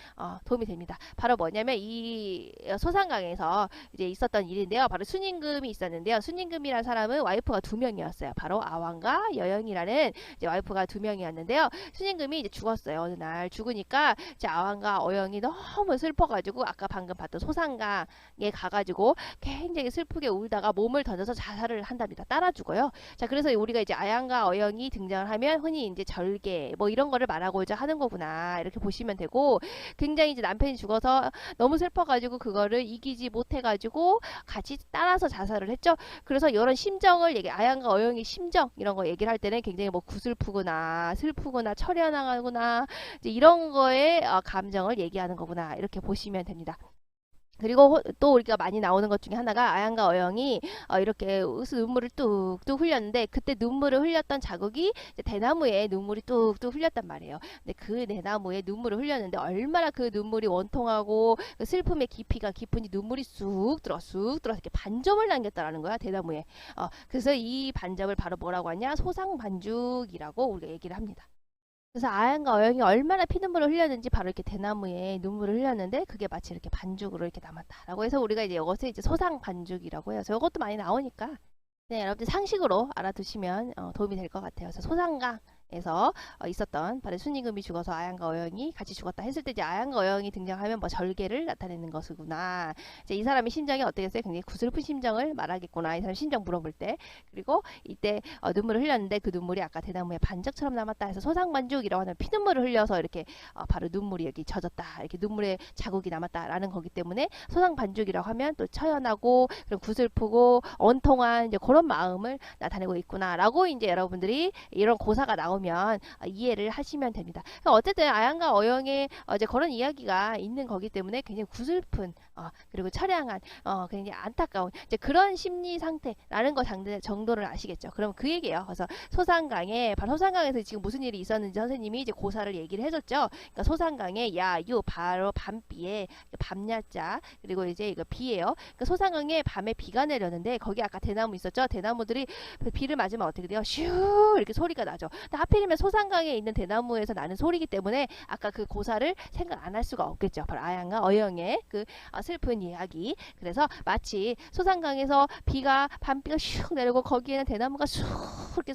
도움이 됩니다. 바로 뭐냐면 이 소상강에서 이제 있었던 일인데요. 바로 순임금이 있었는데요. 순임금이라는 사람은 와이프가 두 명이었어요. 바로 아왕과 여영이라는 이제 와이프가 두 명이었는데요. 순임금이 이제 죽었어요. 어느 날 죽으니까 이제 아왕과 어영이 너무 슬퍼가지고 아까 방금 봤던 소상강에 가가지고 굉장히 슬프게 울다가 몸을 던져서 자살을 한답니다. 따라 죽어요. 자, 그래서 우리가 이제 아양과 어영이 등장을 하면 흔히 이제 절개 뭐 이런 거를 말하고자 하는 거구나 이렇게 보시면 되고, 굉장히 이제 남편이 죽어서 너무 슬퍼가지고 그거를 이기지 못해가지고 같이 따라서 자살을 했죠. 그래서 이런 심정을 아양과 어영의 심정 이런 거 얘기를 할 때는 굉장히 뭐 구슬프구나, 슬프구나, 처량하구나 이제 이런 거에 감정을 얘기하는 거구나 이렇게 보시면 됩니다. 그리고 또 우리가 많이 나오는 것 중에 하나가 아양과 어영이 이렇게 눈물을 뚝뚝 흘렸는데, 그때 눈물을 흘렸던 자국이 이제 대나무에 눈물이 뚝뚝 흘렸단 말이에요. 근데 그 대나무에 눈물을 흘렸는데 얼마나 그 눈물이 원통하고 그 슬픔의 깊이가 깊은지 눈물이 쑥 들어 이렇게 반점을 남겼다라는 거야, 대나무에. 그래서 이 반점을 바로 뭐라고 하냐, 소상반죽이라고 우리가 얘기를 합니다. 그래서 아양과 어영이 얼마나 피눈물을 흘렸는지 바로 이렇게 대나무에 눈물을 흘렸는데 그게 마치 이렇게 반죽으로 이렇게 남았다라고 해서 우리가 이제 이것을 이제 소상 반죽이라고 해요. 그래서 이것도 많이 나오니까 네, 여러분들 상식으로 알아두시면 도움이 될 것 같아요. 그래서 소상강에서 있었던 바로 순임금이 죽어서 아양과 어영이 같이 죽었다 했을 때 이제 아양과 어영이 등장하면 뭐 절개를 나타내는 것이구나. 이제 이 사람의 심정이 어떻겠어요? 굉장히 구슬픈 심정을 말하겠구나. 이 사람 심정 물어볼 때. 그리고 이때 눈물을 흘렸는데 그 눈물이 아까 대나무에 반적처럼 남았다 해서 소상반죽이라고 하는 피눈물을 흘려서 이렇게 바로 눈물이 여기 젖었다. 이렇게 눈물의 자국이 남았다라는 거기 때문에 소상반죽이라고 하면 또 처연하고 그런 구슬프고 원통한 이제 그런 마음을 나타내고 있구나라고 이제 여러분들이 이런 고사가 나오면 이해를 하시면 됩니다. 어쨌든 아양과 어영의 이제 그런 이야기가 있는 거기 때문에 굉장히 구슬픈 그리고 처량한 굉장히 안타까운 이제 그런 심리 상태라는 거 정도를 아시겠죠. 그럼 그 얘기예요. 그래서 소상강에 바로 소상강에서 지금 무슨 일이 있었는지 선생님이 이제 고사를 얘기를 해줬죠. 그러니까 소상강에 야유 바로 밤비에 밤야자 그리고 이제 이거 비예요. 그러니까 소상강에 밤에 비가 내렸는데 거기 아까 대나무 있었죠. 대나무들이 비를 맞으면 어떻게 돼요? 슈 이렇게 소리가 나죠. 근데 하필이면 소상강에 있는 대나무에서 나는 소리이기 때문에 아까 그 고사를 생각 안 할 수가 없겠죠. 바로 아양과 어영의 그 슬픈 이야기. 그래서 마치 소상강에서 밤비가 슉 내리고 거기에는 대나무가 쑥 이렇게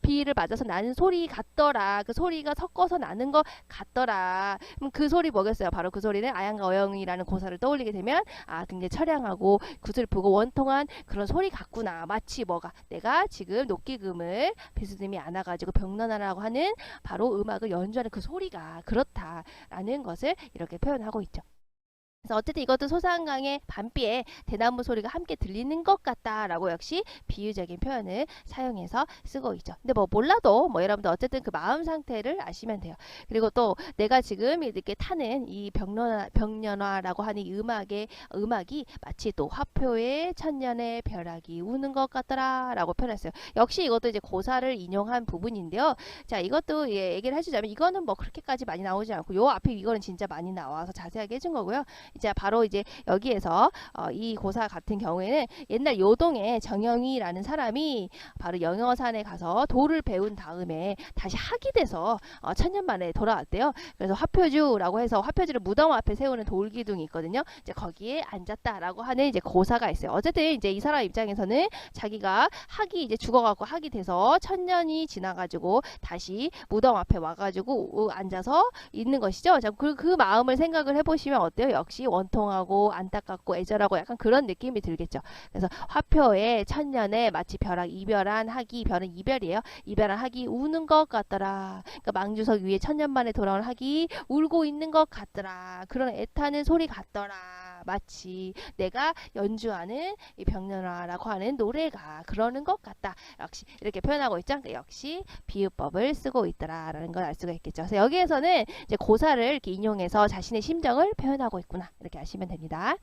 비를 맞아서 나는 소리 같더라. 그 소리가 섞어서 나는 것 같더라. 그럼 그 소리 뭐겠어요? 바로 그 소리는 아양과 어영이라는 고사를 떠올리게 되면 굉장히 처량하고 구슬프고 원통한 그런 소리 같구나. 마치 뭐가 내가 지금 녹기금을 비스듬히 안아가지고 병난하라고 하는 바로 음악을 연주하는 그 소리가 그렇다라는 것을 이렇게 표현하고 있죠. 그래서 어쨌든 이것도 소상강의 밤비에 대나무 소리가 함께 들리는 것 같다라고 역시 비유적인 표현을 사용해서 쓰고 있죠. 근데 뭐 몰라도 뭐 여러분들 어쨌든 그 마음 상태를 아시면 돼요. 그리고 또 내가 지금 이렇게 타는 이 병년화라고 하는 이 음악이 마치 또 화표에 천년의 벼락이 우는 것 같더라라고 표현했어요. 역시 이것도 이제 고사를 인용한 부분인데요. 자, 이것도 얘기를 해주자면 이거는 뭐 그렇게까지 많이 나오지 않고 요 앞에 이거는 진짜 많이 나와서 자세하게 해준 거고요. 이제 바로 이제 여기에서 이 고사 같은 경우에는 옛날 요동의 정영이라는 사람이 바로 영어산에 가서 도를 배운 다음에 다시 학이 돼서 천년 만에 돌아왔대요. 그래서 화표주라고 해서 화표주를 무덤 앞에 세우는 돌기둥이 있거든요. 이제 거기에 앉았다라고 하는 이제 고사가 있어요. 어쨌든 이제 이 사람 입장에서는 자기가 학이 이제 죽어갖고 학이 돼서 천년이 지나가지고 다시 무덤 앞에 와가지고 앉아서 있는 것이죠. 자, 그 마음을 생각을 해보시면 어때요? 역시 원통하고 안타깝고 애절하고 약간 그런 느낌이 들겠죠. 그래서 화표에 천년에 마치 벼락 이별한 학이, 별은 이별이에요. 이별한 학이 우는 것 같더라. 그러니까 망주석 위에 천년 만에 돌아온 학이 울고 있는 것 같더라. 그런 애타는 소리 같더라. 마치 내가 연주하는 이 병년화라고 하는 노래가 그러는 것 같다. 역시 이렇게 표현하고 있죠. 그러니까 역시 비유법을 쓰고 있더라라는 걸 알 수가 있겠죠. 그래서 여기에서는 이제 고사를 이렇게 인용해서 자신의 심정을 표현하고 있구나. 이렇게 아시면 됩니다.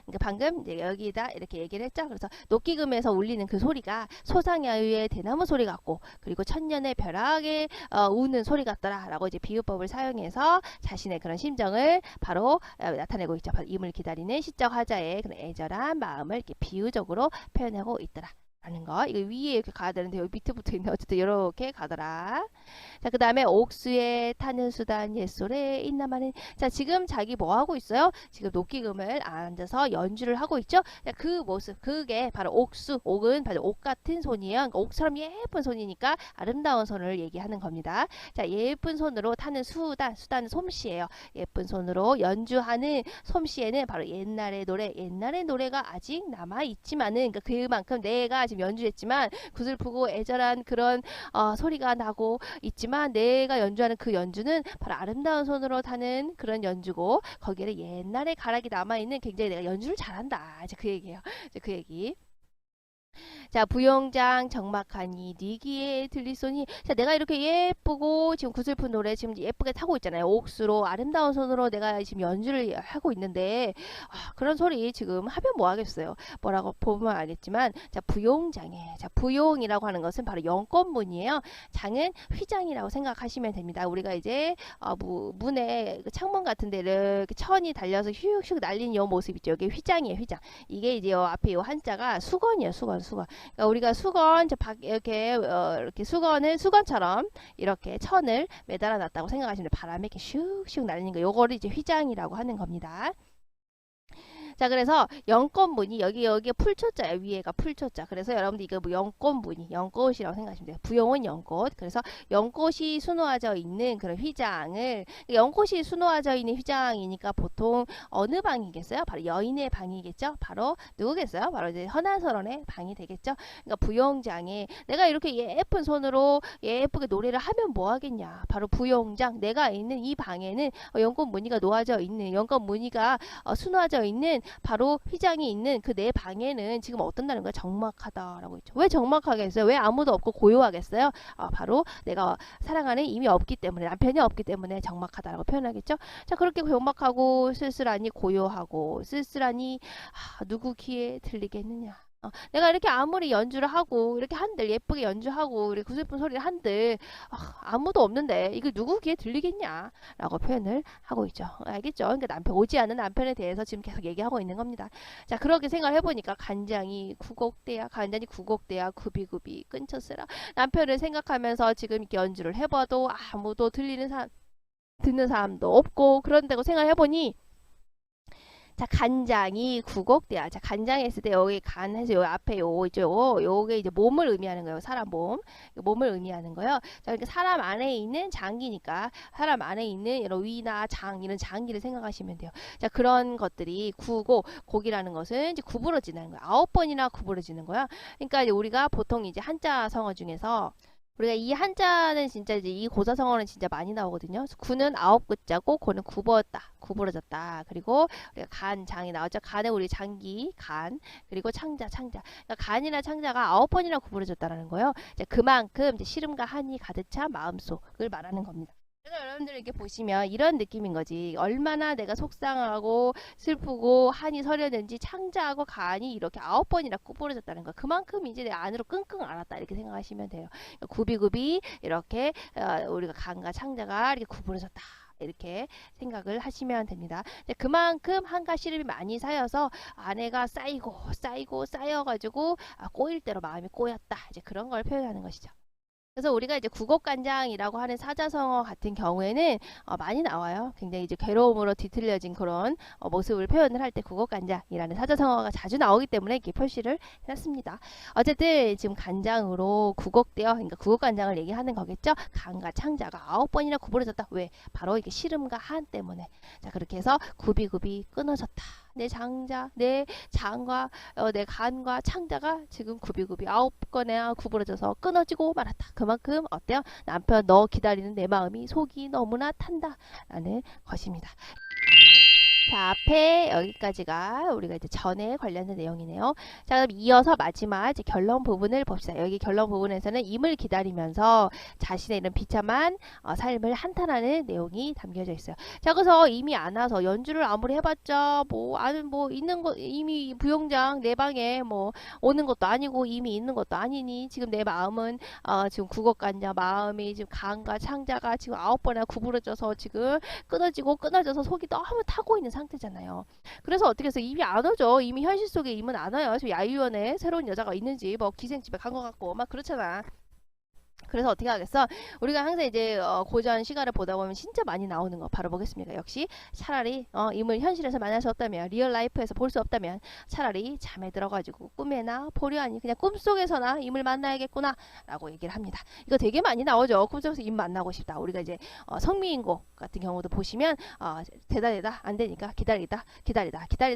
그러니까 방금 이제 여기다 이렇게 얘기를 했죠. 그래서 녹기금에서 울리는 그 소리가 소상야유의 대나무 소리 같고 그리고 천년의 벼락에 우는 소리 같더라라고 이제 비유법을 사용해서 자신의 그런 심정을 바로 나타내고 있죠. 바로 임을 기다리는 시적 화자의 그런 애절한 마음을 이렇게 비유적으로 표현하고 있더라. 라는 거. 이거 위에 이렇게 가야 되는데 여기 밑에 붙어 있네. 어쨌든 이렇게 가더라. 자, 그 다음에 옥수에 타는 수단 옛소래 있나마는. 자, 지금 자기 뭐 하고 있어요? 지금 녹기금을 앉아서 연주를 하고 있죠? 자, 그 모습, 그게 바로 옥수. 옥은 바로 옥 같은 손이에요. 그러니까 옥처럼 예쁜 손이니까 아름다운 손을 얘기하는 겁니다. 자, 예쁜 손으로 타는 수단, 수단은 솜씨예요. 예쁜 손으로 연주하는 솜씨에는 바로 옛날의 노래, 옛날의 노래가 아직 남아 있지만은, 그러니까 그만큼 내가 지금 연주했지만 구슬프고 애절한 그런 소리가 나고 있지만, 내가 연주하는 그 연주는 바로 아름다운 손으로 타는 그런 연주고, 거기에는 옛날의 가락이 남아있는, 굉장히 내가 연주를 잘한다, 이제 그 얘기예요. 이제 그 얘기. 자, 부용장 적막하니 네 귀에 들리소니. 자, 내가 이렇게 예쁘고 지금 구슬픈 노래 지금 예쁘게 타고 있잖아요. 옥수로 아름다운 손으로 내가 지금 연주를 하고 있는데, 그런 소리 지금 하면 뭐 하겠어요. 뭐라고 보면 알겠지만, 자, 부용장에, 자, 부용이라고 하는 것은 바로 영권문이에요. 장은 휘장이라고 생각하시면 됩니다. 우리가 이제 문에 그 창문 같은 데를 천이 달려서 휙휙 날린 요 모습 있죠. 이게 휘장이에요, 휘장. 이게 이제 요 앞에 요 한자가 수건이에요, 수건. 그러니까 우리가 수건 이렇게 수건을 수건처럼 이렇게 천을 매달아 놨다고 생각하시면 돼요. 바람에 이렇게 슉슉 날리는 거, 요거를 이제 휘장이라고 하는 겁니다. 자, 그래서 연꽃무늬, 여기에 풀초자예요. 위에가 풀초자. 그래서 여러분들 이거 뭐 연꽃무늬, 연꽃이라고 생각하시면 돼요. 부용은 연꽃. 그래서 연꽃이 수놓아져 있는 그런 휘장을, 연꽃이 수놓아져 있는 휘장이니까 보통 어느 방이겠어요? 바로 여인의 방이겠죠? 바로 누구겠어요? 바로 이제 헌한설원의 방이 되겠죠? 그러니까 부용장에 내가 이렇게 예쁜 손으로 예쁘게 노래를 하면 뭐 하겠냐? 바로 부용장, 내가 있는 이 방에는 연꽃 무늬가 놓아져 있는, 연꽃 무늬가 수놓아져 있는 바로 휘장이 있는 그 내 방에는 지금 어떤다는 거야? 적막하다라고 했죠. 왜 적막하겠어요? 왜 아무도 없고 고요하겠어요? 바로 내가 사랑하는 이미 없기 때문에, 남편이 없기 때문에 적막하다라고 표현하겠죠. 자, 그렇게 적막하고 쓸쓸하니 고요하고 쓸쓸하니 누구 귀에 들리겠느냐. 내가 이렇게 아무리 연주를 하고 이렇게 한들 예쁘게 연주하고 이렇게 구슬픈 소리를 한들 아무도 없는데 이거 누구 귀에 들리겠냐 라고 표현을 하고 있죠. 알겠죠? 그러니까 남편, 오지 않는 남편에 대해서 지금 계속 얘기하고 있는 겁니다. 자, 그렇게 생각을 해보니까 간장이 구곡대야, 간장이 구곡대야, 구비구비 끊쳤으라. 남편을 생각하면서 지금 이렇게 연주를 해봐도 아무도 듣는 사람도 없고 그런다고 생각해보니, 자, 간장이 구곡대야. 자, 간장에 있을 때 여기 간해서 여기 앞에 요게 이제 몸을 의미하는 거예요. 사람 몸. 몸을 의미하는 거예요. 자, 그러니까 사람 안에 있는 장기니까 사람 안에 있는 이런 위나 장, 이런 장기를 생각하시면 돼요. 자, 그런 것들이 곡이라는 것은 이제 구부러지는 거야. 9번이나 구부러지는 거야. 그러니까 이제 우리가 보통 이제 한자 성어 중에서 우리가 이 한자는 진짜 이제 이 고사성어는 진짜 많이 나오거든요. 구는 9글자고 고는 구부러졌다. 그리고 우리가 간, 장이 나오죠. 간에 우리 장기, 간, 그리고 창자. 그러니까 간이나 창자가 9번이나 구부러졌다라는 거예요. 이제 그만큼 이제 시름과 한이 가득 찬 마음속을 말하는 겁니다. 그래서 여러분들 이렇게 보시면 이런 느낌인 거지. 얼마나 내가 속상하고 슬프고 한이 서렸는지 창자하고 간이 이렇게 9번이나 구부러졌다는 거. 그만큼 이제 내 안으로 끙끙 앓았다 이렇게 생각하시면 돼요. 구비구비 이렇게 우리가 간과 창자가 이렇게 구부러졌다. 이렇게 생각을 하시면 됩니다. 그만큼 한가 시름이 많이 쌓여서 아내가 쌓여가지고 꼬일 대로 마음이 꼬였다. 이제 그런 걸 표현하는 것이죠. 그래서 우리가 이제 구곡간장이라고 하는 사자성어 같은 경우에는 많이 나와요. 굉장히 이제 괴로움으로 뒤틀려진 그런 모습을 표현을 할 때 구곡간장이라는 사자성어가 자주 나오기 때문에 이렇게 표시를 해놨습니다. 어쨌든 지금 간장으로 구곡되어, 그러니까 구곡간장을 얘기하는 거겠죠. 간과 창자가 9번이나 구부러졌다. 왜? 바로 이게 시름과 한 때문에. 자, 그렇게 해서 구비구비 끊어졌다. 내 장과 내 간과 창자가 지금 구비구비 9건에 구부러져서 끊어지고 말았다. 그만큼 어때요? 남편 너 기다리는 내 마음이 속이 너무나 탄다 라는 것입니다. 자, 앞에 여기까지가 우리가 이제 전에 관련된 내용이네요. 자, 그럼 이어서 마지막 이제 결론 부분을 봅시다. 여기 결론 부분에서는 임을 기다리면서 자신의 이런 비참한 삶을 한탄하는 내용이 담겨져 있어요. 자, 그래서 임이 안 와서 연주를 아무리 해봤자 있는 거 이미 부용장 내 방에 오는 것도 아니고 이미 있는 것도 아니니 지금 내 마음은 지금 구곡간장 마음이 지금 간과 창자가 지금 9번이나 구부러져서 지금 끊어져서 속이 너무 타고 있는 상태잖아요. 그래서 어떻게 해서 임이 안 오죠. 이미 현실 속에 임은 안 와요. 지금 야유원에 새로운 여자가 있는지 기생집에 간 것 같고 막 그렇잖아. 그래서 어떻게 하겠어? 우리가 항상 이제 고전 시가를 보다 보면 진짜 많이 나오는 거 바로 보겠습니까? 역시 차라리 임을 현실에서 만날 수 없다면, 리얼 라이프에서 볼 수 없다면 차라리 잠에 들어가지고 꿈에나 보려하니 그냥 꿈속에서나 임을 만나야겠구나 라고 얘기를 합니다. 이거 되게 많이 나오죠. 꿈속에서 임 만나고 싶다. 우리가 이제 성미인곡 같은 경우도 보시면 되다 안 되니까 기다리다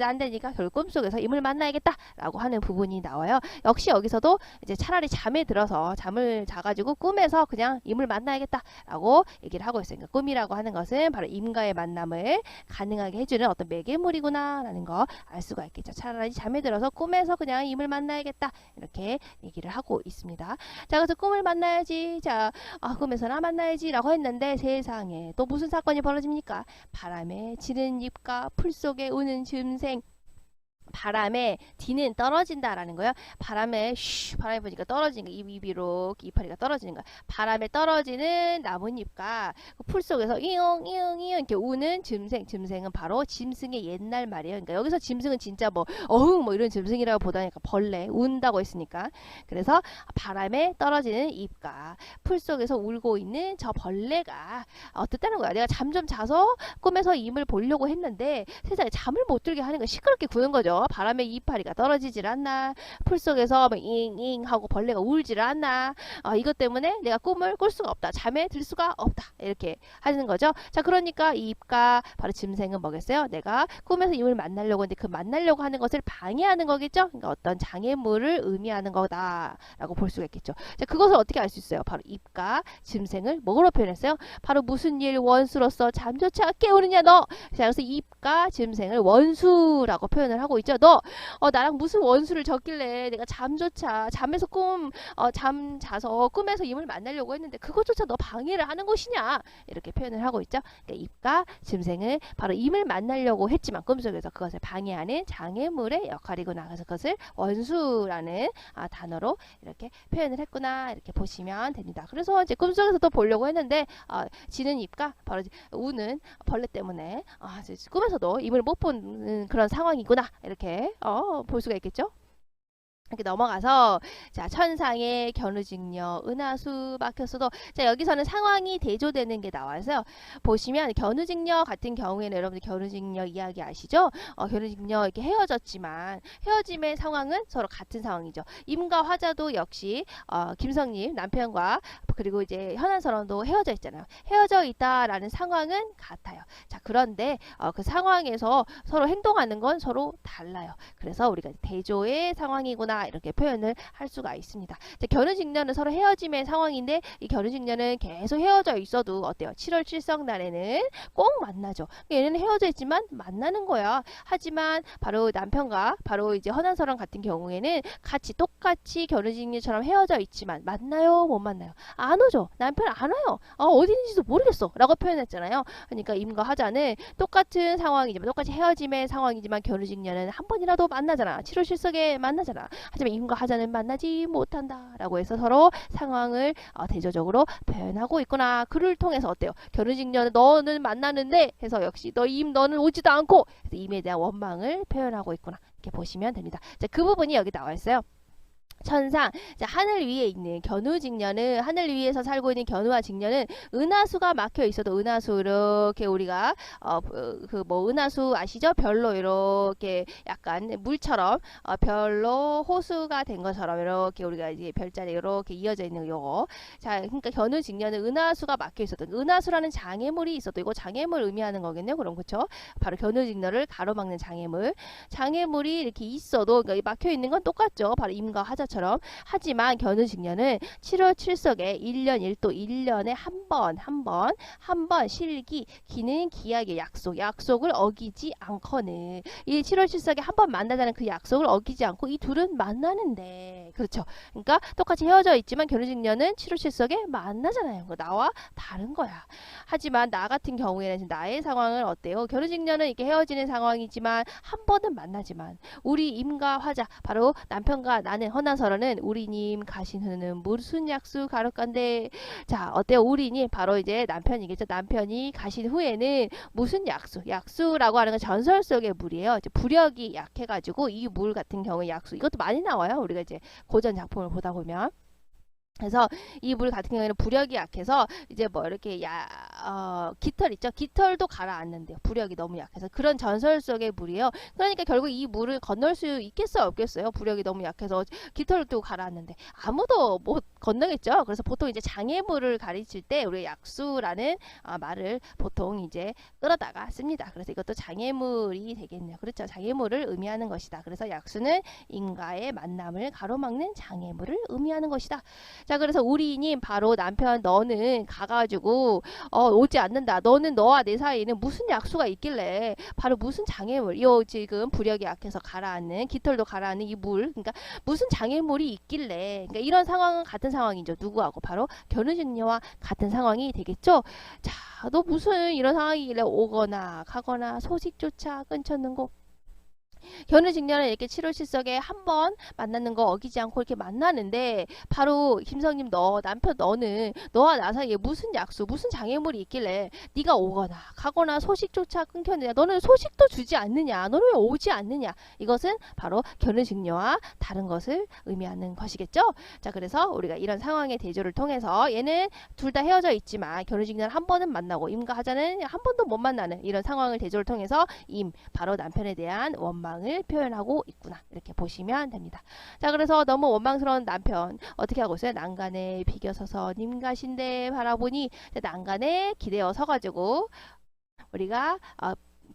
안 되니까 결국 꿈속에서 임을 만나야겠다 라고 하는 부분이 나와요. 역시 여기서도 이제 차라리 잠에 들어서 잠을 자가지고 꿈에서 그냥 임을 만나야겠다라고 얘기를 하고 있어요. 그러니까 꿈이라고 하는 것은 바로 임과의 만남을 가능하게 해주는 어떤 매개물이구나라는 거 알 수가 있겠죠. 차라리 잠에 들어서 꿈에서 그냥 임을 만나야겠다 이렇게 얘기를 하고 있습니다. 자, 그래서 꿈을 만나야지. 자, 꿈에서나 만나야지라고 했는데 세상에 또 무슨 사건이 벌어집니까? 바람에 지는 잎과 풀 속에 우는 줌생. 바람에 디는 떨어진다라는 거예요. 바람에 바람이 부니까 떨어지는 거, 잎이로 이파리가 떨어지는 거. 바람에 떨어지는 나뭇잎과 풀 속에서 이용 이렇게 우는 짐승은 바로 짐승의 옛날 말이에요. 그러니까 여기서 짐승은 진짜 뭐 어흥 뭐 이런 짐승이라고 보다니까 벌레 운다고 했으니까. 그래서 바람에 떨어지는 잎과 풀 속에서 울고 있는 저 벌레가 어떻다는 거야. 내가 잠 좀 자서 꿈에서 임을 보려고 했는데 세상에 잠을 못 들게 하는 거 시끄럽게 구는 거죠. 바람에 이파리가 떨어지질 않나, 풀 속에서 뭐 잉잉 하고 벌레가 울질 않나, 이것 때문에 내가 꿈을 꿀 수가 없다, 잠에 들 수가 없다 이렇게 하는 거죠. 자, 그러니까 이 입과 바로 짐승은 뭐겠어요? 내가 꿈에서 임을 만나려고 하는데 그 만나려고 하는 것을 방해하는 거겠죠. 그러니까 어떤 장애물을 의미하는 거다라고 볼 수가 있겠죠. 자, 그것을 어떻게 알 수 있어요? 바로 입과 짐승을 뭐로 표현했어요? 바로 무슨 일 원수로서 잠조차 깨우느냐 너. 자, 그래서 입과 짐승을 원수라고 표현을 하고 있죠. 너 나랑 무슨 원수를 졌길래 내가 잠조차 잠에서 잠 자서 꿈에서 임을 만나려고 했는데 그것조차 너 방해를 하는 것이냐 이렇게 표현을 하고 있죠. 그러니까 입과 짐승은 바로 임을 만나려고 했지만 꿈속에서 그것을 방해하는 장애물의 역할이구나. 그래서 그것을 원수라는 단어로 이렇게 표현을 했구나 이렇게 보시면 됩니다. 그래서 이제 꿈속에서도 보려고 했는데 지는 입과 바로 우는 벌레 때문에 꿈에서도 임을 못 보는 그런 상황이구나 이렇게 볼 수가 있겠죠. 이렇게 넘어가서 자, 천상의 견우직녀 은하수 막혔어도 자, 여기서는 상황이 대조되는 게 나와서 보시면 견우직녀 같은 경우에는 여러분들 견우직녀 이야기 아시죠? 견우직녀 이렇게 헤어졌지만 헤어짐의 상황은 서로 같은 상황이죠. 임과 화자도 역시 김성님 남편과 그리고 이제 현안선언도 헤어져 있잖아요. 헤어져 있다라는 상황은 같아요. 자, 그런데 그 상황에서 서로 행동하는 건 서로 달라요. 그래서 우리가 대조의 상황이구나 이렇게 표현을 할 수가 있습니다. 견우직녀는 서로 헤어짐의 상황인데 이 견우직녀는 계속 헤어져 있어도 어때요? 7월 칠성날에는 꼭 만나죠. 얘는 헤어져 있지만 만나는 거야. 하지만 바로 남편과 바로 이제 헌안서랑 같은 경우에는 같이 똑같이 견우직녀처럼 헤어져 있지만 만나요? 못 만나요? 안 오죠. 남편 안 와요. 어디 있는지도 모르겠어 라고 표현했잖아요. 그러니까 임과 화자는 똑같은 상황이지만 똑같이 헤어짐의 상황이지만 견우직녀는 한 번이라도 만나잖아. 7월 칠석에 만나잖아. 하지만 임과 화자는 만나지 못한다 라고 해서 서로 상황을 대조적으로 표현하고 있구나. 글을 통해서 어때요? 견우직녀는 너는 만나는데 해서 역시 너는 오지도 않고 임에 대한 원망을 표현하고 있구나. 이렇게 보시면 됩니다. 자, 그 부분이 여기 나와 있어요. 천상, 자, 하늘 위에 있는 견우직녀는 하늘 위에서 살고 있는 견우와 직녀는 은하수가 막혀 있어도 은하수 이렇게 우리가 은하수 아시죠? 별로 이렇게 약간 물처럼 별로 호수가 된 것처럼 이렇게 우리가 이제 별자리 이렇게 이어져 있는 요거. 자, 그러니까 견우직녀는 은하수가 막혀 있어도 은하수라는 장애물이 있어도 이거 장애물 의미하는 거겠네요. 그럼 그렇죠? 바로 견우직녀를 가로막는 장애물이 이렇게 있어도 그러니까 막혀 있는 건 똑같죠. 바로 임과 화자 처럼. 하지만 견우직녀는 7월 칠석에 1년 1도 1년에 한 번 실기 기는 기약의 약속을 어기지 않거늘 이 7월 칠석에 한 번 만나자는 그 약속을 어기지 않고 이 둘은 만나는데 그렇죠. 그러니까 똑같이 헤어져 있지만 견우직녀는 7월 칠석에 만나잖아요. 나와 다른 거야. 하지만 나 같은 경우에는 나의 상황은 어때요? 견우직녀는 이렇게 헤어지는 상황이지만 한 번은 만나지만 우리 임과 화자 바로 남편과 나는 헌안서러는 우리님 가신 후는 무슨 약수 가로간데 자 어때요? 우리님 바로 이제 남편이겠죠. 남편이 가신 후에는 무슨 약수라고 하는 건 전설 속의 물이에요. 이제 부력이 약해가지고 이 물 같은 경우에 약수 이것도 많이 나와요. 우리가 이제 고전 작품을 보다 보면 그래서 이 물 같은 경우에는 부력이 약해서 이제 뭐 이렇게 깃털 있죠? 깃털도 가라앉는데요. 부력이 너무 약해서 그런 전설 속의 물이에요. 그러니까 결국 이 물을 건널 수 있겠어요? 없겠어요? 부력이 너무 약해서 깃털도 가라앉는데 아무도 못 건너겠죠? 그래서 보통 이제 장애물을 가르칠 때 우리 약수라는 말을 보통 이제 끌어다가 씁니다. 그래서 이것도 장애물이 되겠네요. 그렇죠? 장애물을 의미하는 것이다. 그래서 약수는 인과의 만남을 가로막는 장애물을 의미하는 것이다. 자, 그래서 우리님 바로 남편 너는 가가지고 오지 않는다. 너는 너와 내 사이에는 무슨 약수가 있길래 바로 무슨 장애물, 요 지금 부력이 약해서 가라앉는 깃털도 가라앉는 이 물, 그러니까 무슨 장애물이 있길래, 그러니까 이런 상황은 같은 상황이죠. 누구하고 바로 견우직녀와 같은 상황이 되겠죠. 자, 너 무슨 이런 상황이길래 오거나 가거나 소식조차 끊쳤는고. 견우직녀는 이렇게 7월 실석에 한 번 만나는 거 어기지 않고 이렇게 만나는데 바로 김성님 너 남편 너는 너와 나 사이에 무슨 약속 무슨 장애물이 있길래 네가 오거나 가거나 소식조차 끊겼느냐 너는 소식도 주지 않느냐 너는 왜 오지 않느냐 이것은 바로 견우직녀와 다른 것을 의미하는 것이겠죠. 자 그래서 우리가 이런 상황의 대조를 통해서 얘는 둘 다 헤어져 있지만 견우직녀는 한 번은 만나고 임과 하자는 한 번도 못 만나는 이런 상황을 대조를 통해서 임 바로 남편에 대한 원망을 표현하고 있구나 이렇게 보시면 됩니다. 자 그래서 너무 원망스러운 남편 어떻게 하고 있어요? 난간에 비겨서서 님 가신데 바라보니 난간에 기대어 서가지고 우리가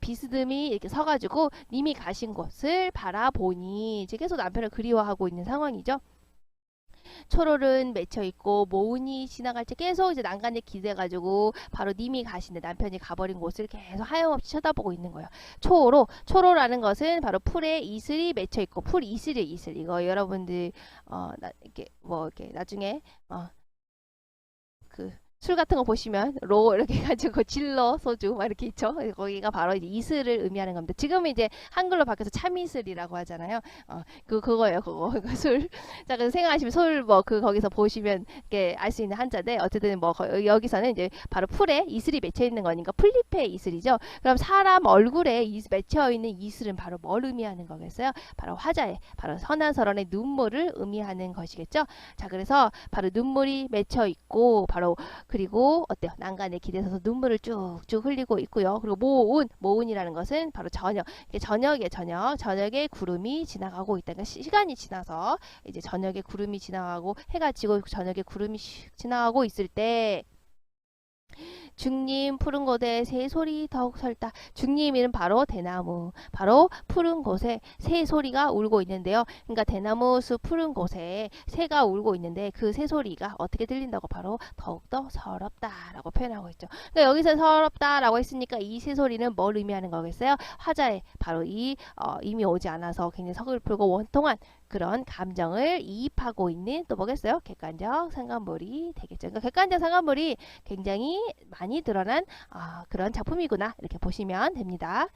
비스듬히 이렇게 서가지고 님이 가신 곳을 바라보니 이제 계속 남편을 그리워하고 있는 상황이죠. 초롤은 맺혀 있고 모운이 지나갈 때 계속 이제 난간에 기대가지고 바로 님이 가신데 남편이 가버린 곳을 계속 하염없이 쳐다보고 있는 거예요. 초로라는 것은 바로 풀에 이슬이 맺혀 있고 풀 이슬이 이슬 이거 여러분들 이렇게 뭐 이렇게 나중에 그 술 같은 거 보시면 로 이렇게 해가지고 질러 소주 막 이렇게 있죠. 거기가 바로 이제 이슬을 의미하는 겁니다. 지금은 이제 한글로 바뀌어서 참이슬이라고 하잖아요. 그거예요. 그거 술. 자 그래서 생각하시면 술 뭐 그 거기서 보시면 이렇게 알 수 있는 한자인데 어쨌든 뭐 여기서는 이제 바로 풀에 이슬이 맺혀 있는 거니까 풀잎의 이슬이죠. 그럼 사람 얼굴에 맺혀 있는 이슬은 바로 뭘 의미하는 거겠어요? 바로 화자의 바로 선한서론의 눈물을 의미하는 것이겠죠. 자 그래서 바로 눈물이 맺혀 있고 바로 그리고 어때요? 난간에 기대서서 눈물을 쭉쭉 흘리고 있고요. 그리고 모운이라는 것은 바로 저녁에 구름이 지나가고 있다. 그러니까 시간이 지나서 이제 저녁에 구름이 지나가고 해가 지고 저녁에 구름이 지나가고 있을 때 중림 푸른 곳에 새소리 더욱 설다. 중림이는 바로 대나무, 바로 푸른 곳에 새소리가 울고 있는데요. 그러니까 대나무 숲 푸른 곳에 새가 울고 있는데 그 새소리가 어떻게 들린다고 바로 더욱더 서럽다라고 표현하고 있죠. 그러니까 여기서 서럽다라고 했으니까 이 새소리는 뭘 의미하는 거겠어요? 화자에 바로 이미 오지 않아서 굉장히 서글프고 원통한 그런 감정을 이입하고 있는 또 뭐겠어요? 객관적 상관물이 되겠죠. 그러니까 객관적 상관물이 굉장히 많이 드러난 그런 작품이구나 이렇게 보시면 됩니다.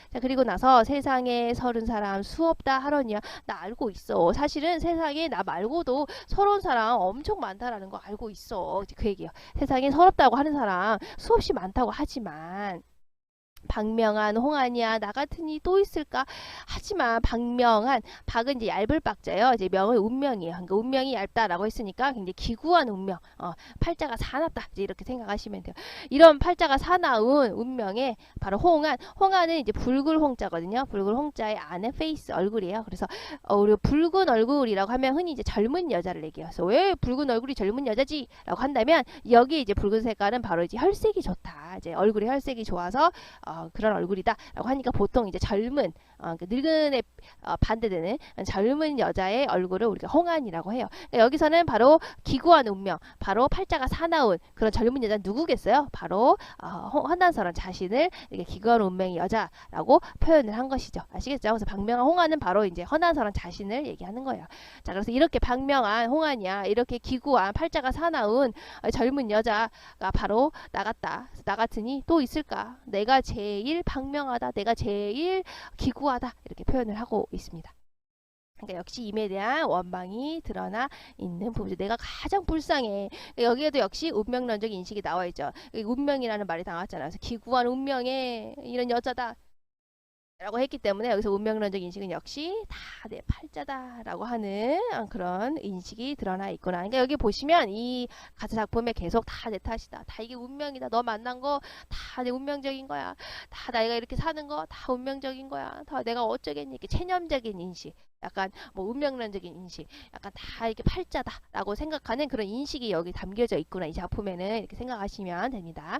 자 그리고 나서 세상에 서른 사람 수없다 하러니야. 나 알고 있어. 사실은 세상에 나 말고도 서러운 사람 엄청 많다라는 거 알고 있어. 그 얘기예요. 세상에 서럽다고 하는 사람 수없이 많다고 하지만 박명한 홍안이야 나 같으니 또 있을까. 하지만 박명한 박은 이제 얇을 박자예요. 이제 명은 운명이에요. 그러니까 운명이 얇다라고 했으니까 굉장히 기구한 운명. 팔자가 사납다 이제 이렇게 생각하시면 돼요. 이런 팔자가 사나운 운명에 바로 홍안은 이제 붉은 홍자거든요. 붉은 홍자의 안에 페이스 얼굴이에요. 그래서 우리 붉은 얼굴이라고 하면 흔히 이제 젊은 여자를 얘기해요. 그래서 왜 붉은 얼굴이 젊은 여자지라고 한다면 여기 이제 붉은 색깔은 바로 이제 혈색이 좋다. 이제 얼굴에 혈색이 좋아서 그런 얼굴이다라고 하니까 보통 이제 젊은 그러니까 늙은에 반대되는 젊은 여자의 얼굴을 우리가 홍안이라고 해요. 그러니까 여기서는 바로 기구한 운명, 바로 팔자가 사나운 그런 젊은 여자 누구겠어요? 바로 헌난서론 자신을 이렇게 기구한 운명의 여자라고 표현을 한 것이죠. 아시겠죠? 그래서 박명한 홍안은 바로 이제 헌난서론 자신을 얘기하는 거예요. 자, 그래서 이렇게 박명한 홍안이야, 이렇게 기구한 팔자가 사나운 젊은 여자가 바로 나갔다. 나 같으니 또 있을까? 내가 제일 박명하다, 내가 제일 기구하다 이렇게 표현을 하고 있습니다. 그러니까 역시 임에 대한 원망이 드러나 있는 부분이죠. 내가 가장 불쌍해. 그러니까 여기에도 역시 운명론적 인식이 나와 있죠. 운명이라는 말이 나왔잖아요. 그래서 기구한 운명에 이런 여자다. 라고 했기 때문에 여기서 운명론적 인식은 역시 다 내 팔자다라고 하는 그런 인식이 드러나 있구나. 그러니까 여기 보시면 이 가사 작품에 계속 다 내 탓이다. 다 이게 운명이다. 너 만난 거 다 내 운명적인 거야. 다 내가 이렇게 사는 거 다 운명적인 거야. 다 내가 어쩌겠니. 이렇게 체념적인 인식. 약간 뭐 운명론적인 인식. 약간 다 이렇게 팔자다라고 생각하는 그런 인식이 여기 담겨져 있구나. 이 작품에는 이렇게 생각하시면 됩니다.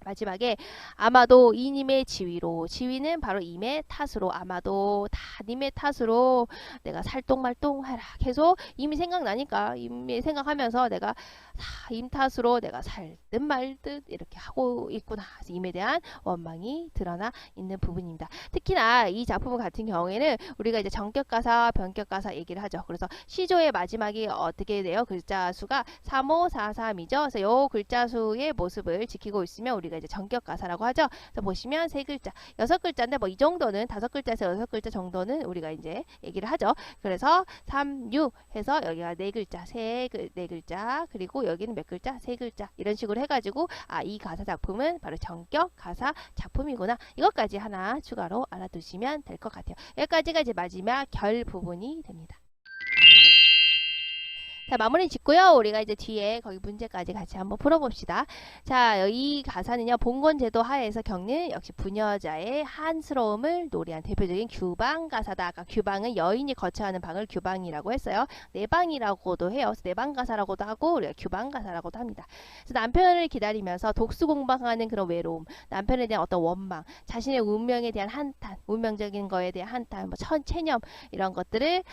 마지막에 아마도 이님의 지위로, 지위는 바로 임의 탓으로, 아마도 다 님의 탓으로 내가 살똥말똥하라. 계속 임이 생각나니까 임이 생각하면서 내가 다 임 탓으로 내가 살듯 말듯 이렇게 하고 있구나. 그래서 임에 대한 원망이 드러나 있는 부분입니다. 특히나 이 작품 같은 경우에는 우리가 이제 전격가사, 변격가사 얘기를 하죠. 그래서 시조의 마지막이 어떻게 돼요? 글자 수가 3543이죠. 그래서 요 글자 수의 모습을 지키고 있으면 우리가 이제 전격가사라고 하죠. 그래서 보시면 세 글자, 여섯 글자인데 뭐 이 정도는 다섯 글자에서 여섯 글자 정도는 우리가 이제 얘기를 하죠. 그래서 3, 6 해서 여기가 네 글자, 네 글자, 그리고 여기는 몇 글자? 세 글자. 이런 식으로 해가지고 이 가사 작품은 바로 전격 가사 작품이구나. 이것까지 하나 추가로 알아두시면 될 것 같아요. 여기까지가 이제 마지막 결 부분이 됩니다. 자, 마무리 짓고요. 우리가 이제 뒤에 거기 문제까지 같이 한번 풀어봅시다. 자, 이 가사는요. 봉건제도 하에서 겪는 역시 부녀자의 한스러움을 노래한 대표적인 규방 가사다. 아까 규방은 여인이 거쳐야 하는 방을 규방이라고 했어요. 내방이라고도 해요. 내방 가사라고도 하고 우리가 규방 가사라고도 합니다. 그래서 남편을 기다리면서 독수공방하는 그런 외로움, 남편에 대한 어떤 원망, 자신의 운명에 대한 한탄, 운명적인 거에 대한 한탄, 뭐 체념 이런 것들을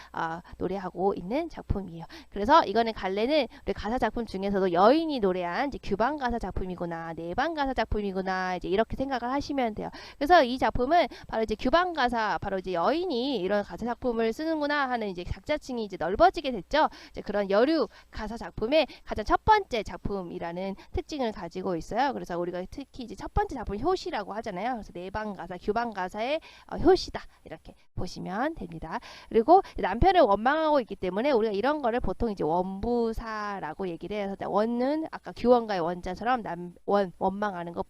노래하고 있는 작품이에요. 그래서 이거는 갈래는 우리 가사 작품 중에서도 여인이 노래한 이제 규방 가사 작품이구나, 내방 가사 작품이구나, 이제 이렇게 생각을 하시면 돼요. 그래서 이 작품은 바로 이제 규방 가사, 바로 이제 여인이 이런 가사 작품을 쓰는구나 하는 이제 작자층이 이제 넓어지게 됐죠. 이제 그런 여류 가사 작품의 가장 첫 번째 작품이라는 특징을 가지고 있어요. 그래서 우리가 특히 이제 첫 번째 작품 효시라고 하잖아요. 그래서 내방 가사, 규방 가사의 효시다 이렇게 보시면 됩니다. 그리고 남편을 원망하고 있기 때문에 우리가 이런 거를 보통 이제 원부사라고 얘기를 해서 원은 아까 규원가의 원자처럼 원망하는 거,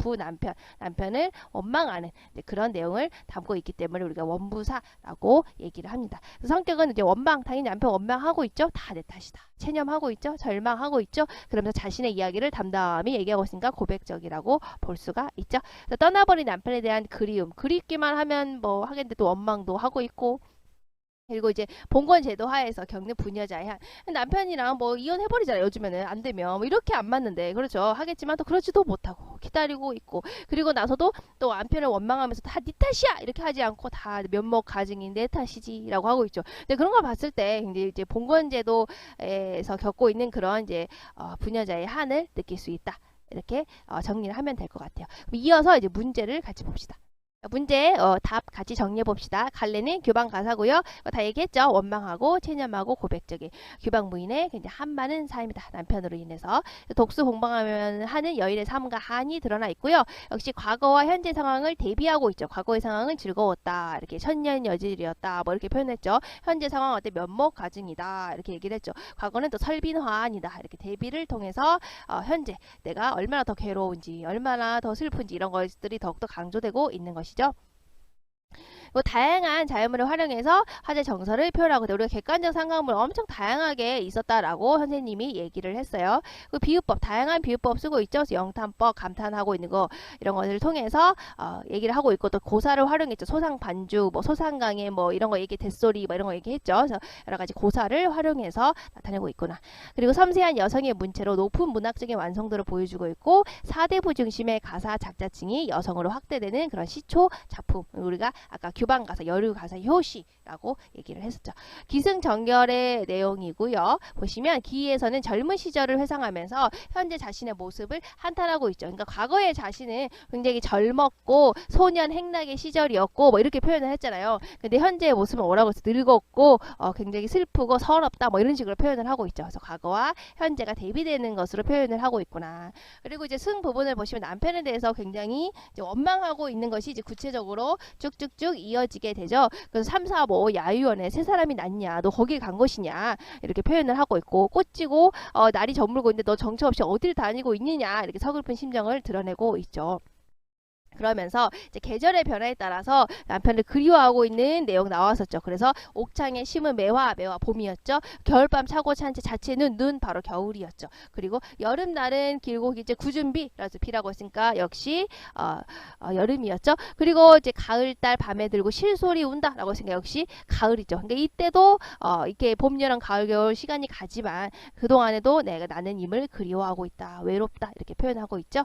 남편을 원망하는 그런 내용을 담고 있기 때문에 우리가 원부사라고 얘기를 합니다. 성격은 이제 원망, 당연히 남편 원망하고 있죠. 다 내 탓이다. 체념하고 있죠. 절망하고 있죠. 그러면서 자신의 이야기를 담담히 얘기하고 있으니까 고백적이라고 볼 수가 있죠. 떠나버린 남편에 대한 그리움, 그립기만 하면 뭐 하겠는데 또 원망도 하고 있고, 그리고 이제 봉건 제도 하에서 겪는 부녀자의 한, 남편이랑 뭐 이혼해버리잖아요. 요즘에는 안 되면 뭐 이렇게 안 맞는데, 그렇죠. 하겠지만 또 그러지도 못하고 기다리고 있고, 그리고 나서도 또 남편을 원망하면서 다 네 탓이야 이렇게 하지 않고 다 면목 가증인 내 탓이지라고 하고 있죠. 근데 그런 걸 봤을 때 이제 봉건 제도에서 겪고 있는 그런 이제 부녀자의 한을 느낄 수 있다. 이렇게 정리를 하면 될 것 같아요. 그럼 이어서 이제 문제를 같이 봅시다. 문제 답 같이 정리해 봅시다. 갈래는 규방 가사고요. 다 얘기했죠. 원망하고 체념하고 고백적인 규방 무인의 굉장히 한많은 삶이다. 남편으로 인해서 독수 공방하면 하는 여인의 삶과 한이 드러나 있고요. 역시 과거와 현재 상황을 대비하고 있죠. 과거의 상황은 즐거웠다. 이렇게 천년여질이었다. 뭐 이렇게 표현했죠. 현재 상황 어때 면목 가증이다. 이렇게 얘기를 했죠. 과거는 또 설빈화한이다. 이렇게 대비를 통해서 현재 내가 얼마나 더 괴로운지, 얼마나 더 슬픈지 이런 것들이 더욱더 강조되고 있는 것이죠. 다양한 자연물을 활용해서 화재 정서를 표현하고, 우리가 객관적 상황물 엄청 다양하게 있었다라고 선생님이 얘기를 했어요. 그 비유법, 다양한 비유법 쓰고 있죠. 영탄법, 감탄하고 있는 거 이런 것을 통해서 얘기를 하고 있고, 또 고사를 활용했죠. 소상반주, 뭐 소상강해, 뭐 이런 거 얘기, 뱃소리, 뭐 이런 거 얘기했죠. 그래서 여러 가지 고사를 활용해서 나타내고 있구나. 그리고 섬세한 여성의 문체로 높은 문학적인 완성도를 보여주고 있고, 사대부 중심의 가사 작자층이 여성으로 확대되는 그런 시초 작품. 우리가 아까 규방 가사, 여류 가사, 효시라고 얘기를 했었죠. 기승전결의 내용이고요. 보시면 기에서는 젊은 시절을 회상하면서 현재 자신의 모습을 한탄하고 있죠. 그러니까 과거의 자신은 굉장히 젊었고 소년 행락의 시절이었고 뭐 이렇게 표현을 했잖아요. 근데 현재의 모습은 뭐라고 해서 늙었고 굉장히 슬프고 서럽다 뭐 이런 식으로 표현을 하고 있죠. 그래서 과거와 현재가 대비되는 것으로 표현을 하고 있구나. 그리고 이제 승 부분을 보시면 남편에 대해서 굉장히 이제 원망하고 있는 것이 이제 구체적으로 쭉쭉쭉 이어지게 되죠. 그래서 3, 4, 5 야유원에 세 사람이 났냐, 너 거길 간 것이냐 이렇게 표현을 하고 있고, 꽃지고 날이 저물고 있는데 너 정처 없이 어딜 다니고 있느냐 이렇게 서글픈 심정을 드러내고 있죠. 그러면서 이제 계절의 변화에 따라서 남편을 그리워하고 있는 내용 나왔었죠. 그래서 옥창에 심은 매화 봄이었죠. 겨울밤 차고 찬 자체는 눈 바로 겨울이었죠. 그리고 여름날은 길고 이제 구준비라서 비라고 했으니까 역시 여름이었죠. 그리고 이제 가을달 밤에 들고 실소리 운다라고 했으니까 역시 가을이죠. 그러니까 이때도 이렇게 봄, 여름, 가을, 겨울 시간이 가지만 그 동안에도 나는 임을 그리워하고 있다, 외롭다 이렇게 표현하고 있죠.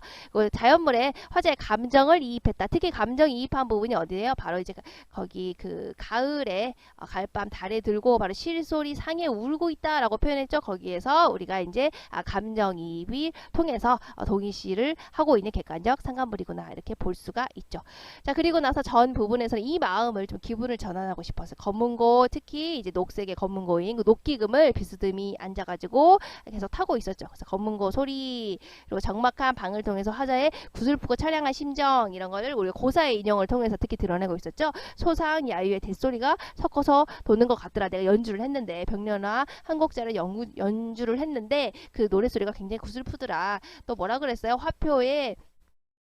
자연물에 화자의 감정을 이입했다. 특히 감정 이입한 부분이 어디예요? 바로 이제 거기 그 가을에 가을밤 달에 들고 바로 실소리 상에 울고 있다라고 표현했죠. 거기에서 우리가 이제 감정 이입이 통해서 동의시를 하고 있는 객관적 상관물이구나 이렇게 볼 수가 있죠. 자, 그리고 나서 전 부분에서는 이 마음을 좀 기분을 전환하고 싶어서 검은고, 특히 이제 녹색의 검은고인 그 녹기금을 비스듬히 앉아가지고 계속 타고 있었죠. 그래서 검은고 소리, 그리고 적막한 방을 통해서 화자의 구슬프고 처량한 심정 이런 거를 우리 고사의 인형을 통해서 특히 드러내고 있었죠. 소상 야유의 뱃소리가 섞어서 도는 것 같더라. 내가 연주를 했는데 병련화 한 곡자를 연주를 했는데 그 노래소리가 굉장히 구슬프더라. 또 뭐라 그랬어요? 화표에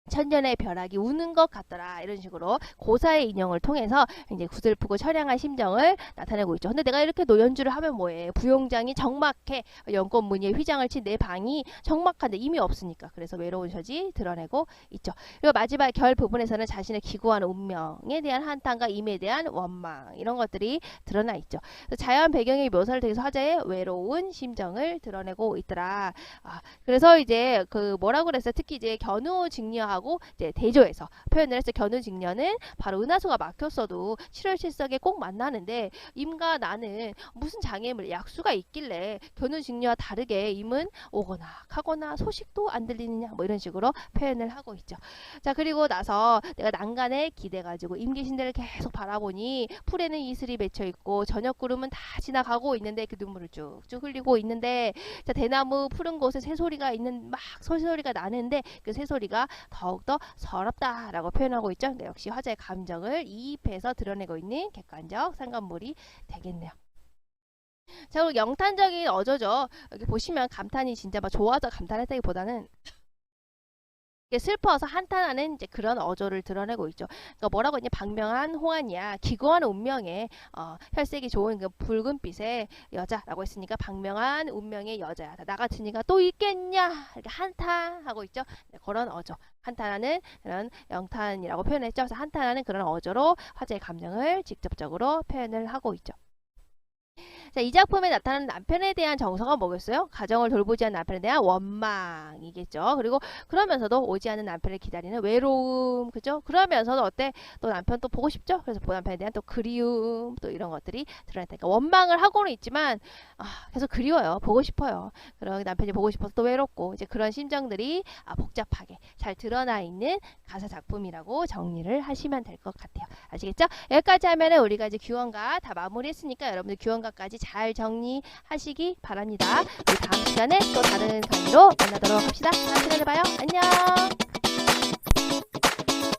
천년의 벼락이 우는 것 같더라. 이런 식으로 고사의 인형을 통해서 이제 구슬프고 처량한 심정을 나타내고 있죠. 근데 내가 이렇게 노연주를 하면 뭐해? 부용장이 적막해. 연꽃 무늬에 휘장을 친 내 방이 적막한데 이미 없으니까. 그래서 외로운 처지 드러내고 있죠. 그리고 마지막 결 부분에서는 자신의 기구하는 운명에 대한 한탄과 임에 대한 원망 이런 것들이 드러나 있죠. 자연 배경의 묘사를 통해서 화자의 외로운 심정을 드러내고 있더라. 그래서 이제 그 뭐라고 그랬어요? 특히 이제 견우직녀하고 이제 대조해서 표현을 했을 견우직녀는 바로 은하수가 막혔어도 7월 7석에 꼭 만나는데 임과 나는 무슨 장애물 약수가 있길래 견우직녀와 다르게 임은 오거나 가거나 소식도 안 들리느냐 뭐 이런 식으로 표현을 하고 있죠. 자, 그리고 나서 내가 난간에 기대가지고 임 계신 데를 계속 바라보니 풀에는 이슬이 맺혀 있고 저녁 구름은 다 지나가고 있는데 그 눈물을 쭉쭉 흘리고 있는데, 자, 대나무 푸른 곳에 새소리가 있는 막 새소리가 나는데 그 새소리가 더욱더 서럽다라고 표현하고 있죠. 근데 역시 화자의 감정을 이입해서 드러내고 있는 객관적 상관물이 되겠네요. 자, 그리고 영탄적인 어조죠. 여기 보시면 감탄이 진짜 막 좋아서 감탄했다기보다는 슬퍼서 한탄하는 이제 그런 어조를 드러내고 있죠. 그러니까 뭐라고 했냐? 박명한 홍안이야. 기거하는 운명에 혈색이 좋은 그 붉은빛의 여자라고 했으니까 박명한 운명의 여자야. 나 같은 이가 또 있겠냐? 이렇게 한탄하고 있죠. 네, 그런 어조. 한탄하는 그런 영탄이라고 표현했죠. 그래서 한탄하는 그런 어조로 화제의 감정을 직접적으로 표현을 하고 있죠. 자, 이 작품에 나타나는 남편에 대한 정서가 뭐겠어요? 가정을 돌보지 않는 남편에 대한 원망이겠죠. 그리고 그러면서도 오지 않는 남편을 기다리는 외로움, 그죠? 그러면서도 어때? 또 남편 또 보고 싶죠? 그래서 남편에 대한 또 그리움, 또 이런 것들이 드러났다니까. 원망을 하고는 있지만 계속 그리워요. 보고 싶어요. 그리고 남편이 보고 싶어서 또 외롭고, 이제 그런 심정들이 복잡하게 잘 드러나 있는 가사 작품이라고 정리를 하시면 될 것 같아요. 아시겠죠? 여기까지 하면은 우리가 이제 규원가 다 마무리했으니까 여러분들 규원가까지 잘 정리하시기 바랍니다. 우리 다음 시간에 또 다른 강의로 만나도록 합시다. 다음 시간에 봐요. 안녕.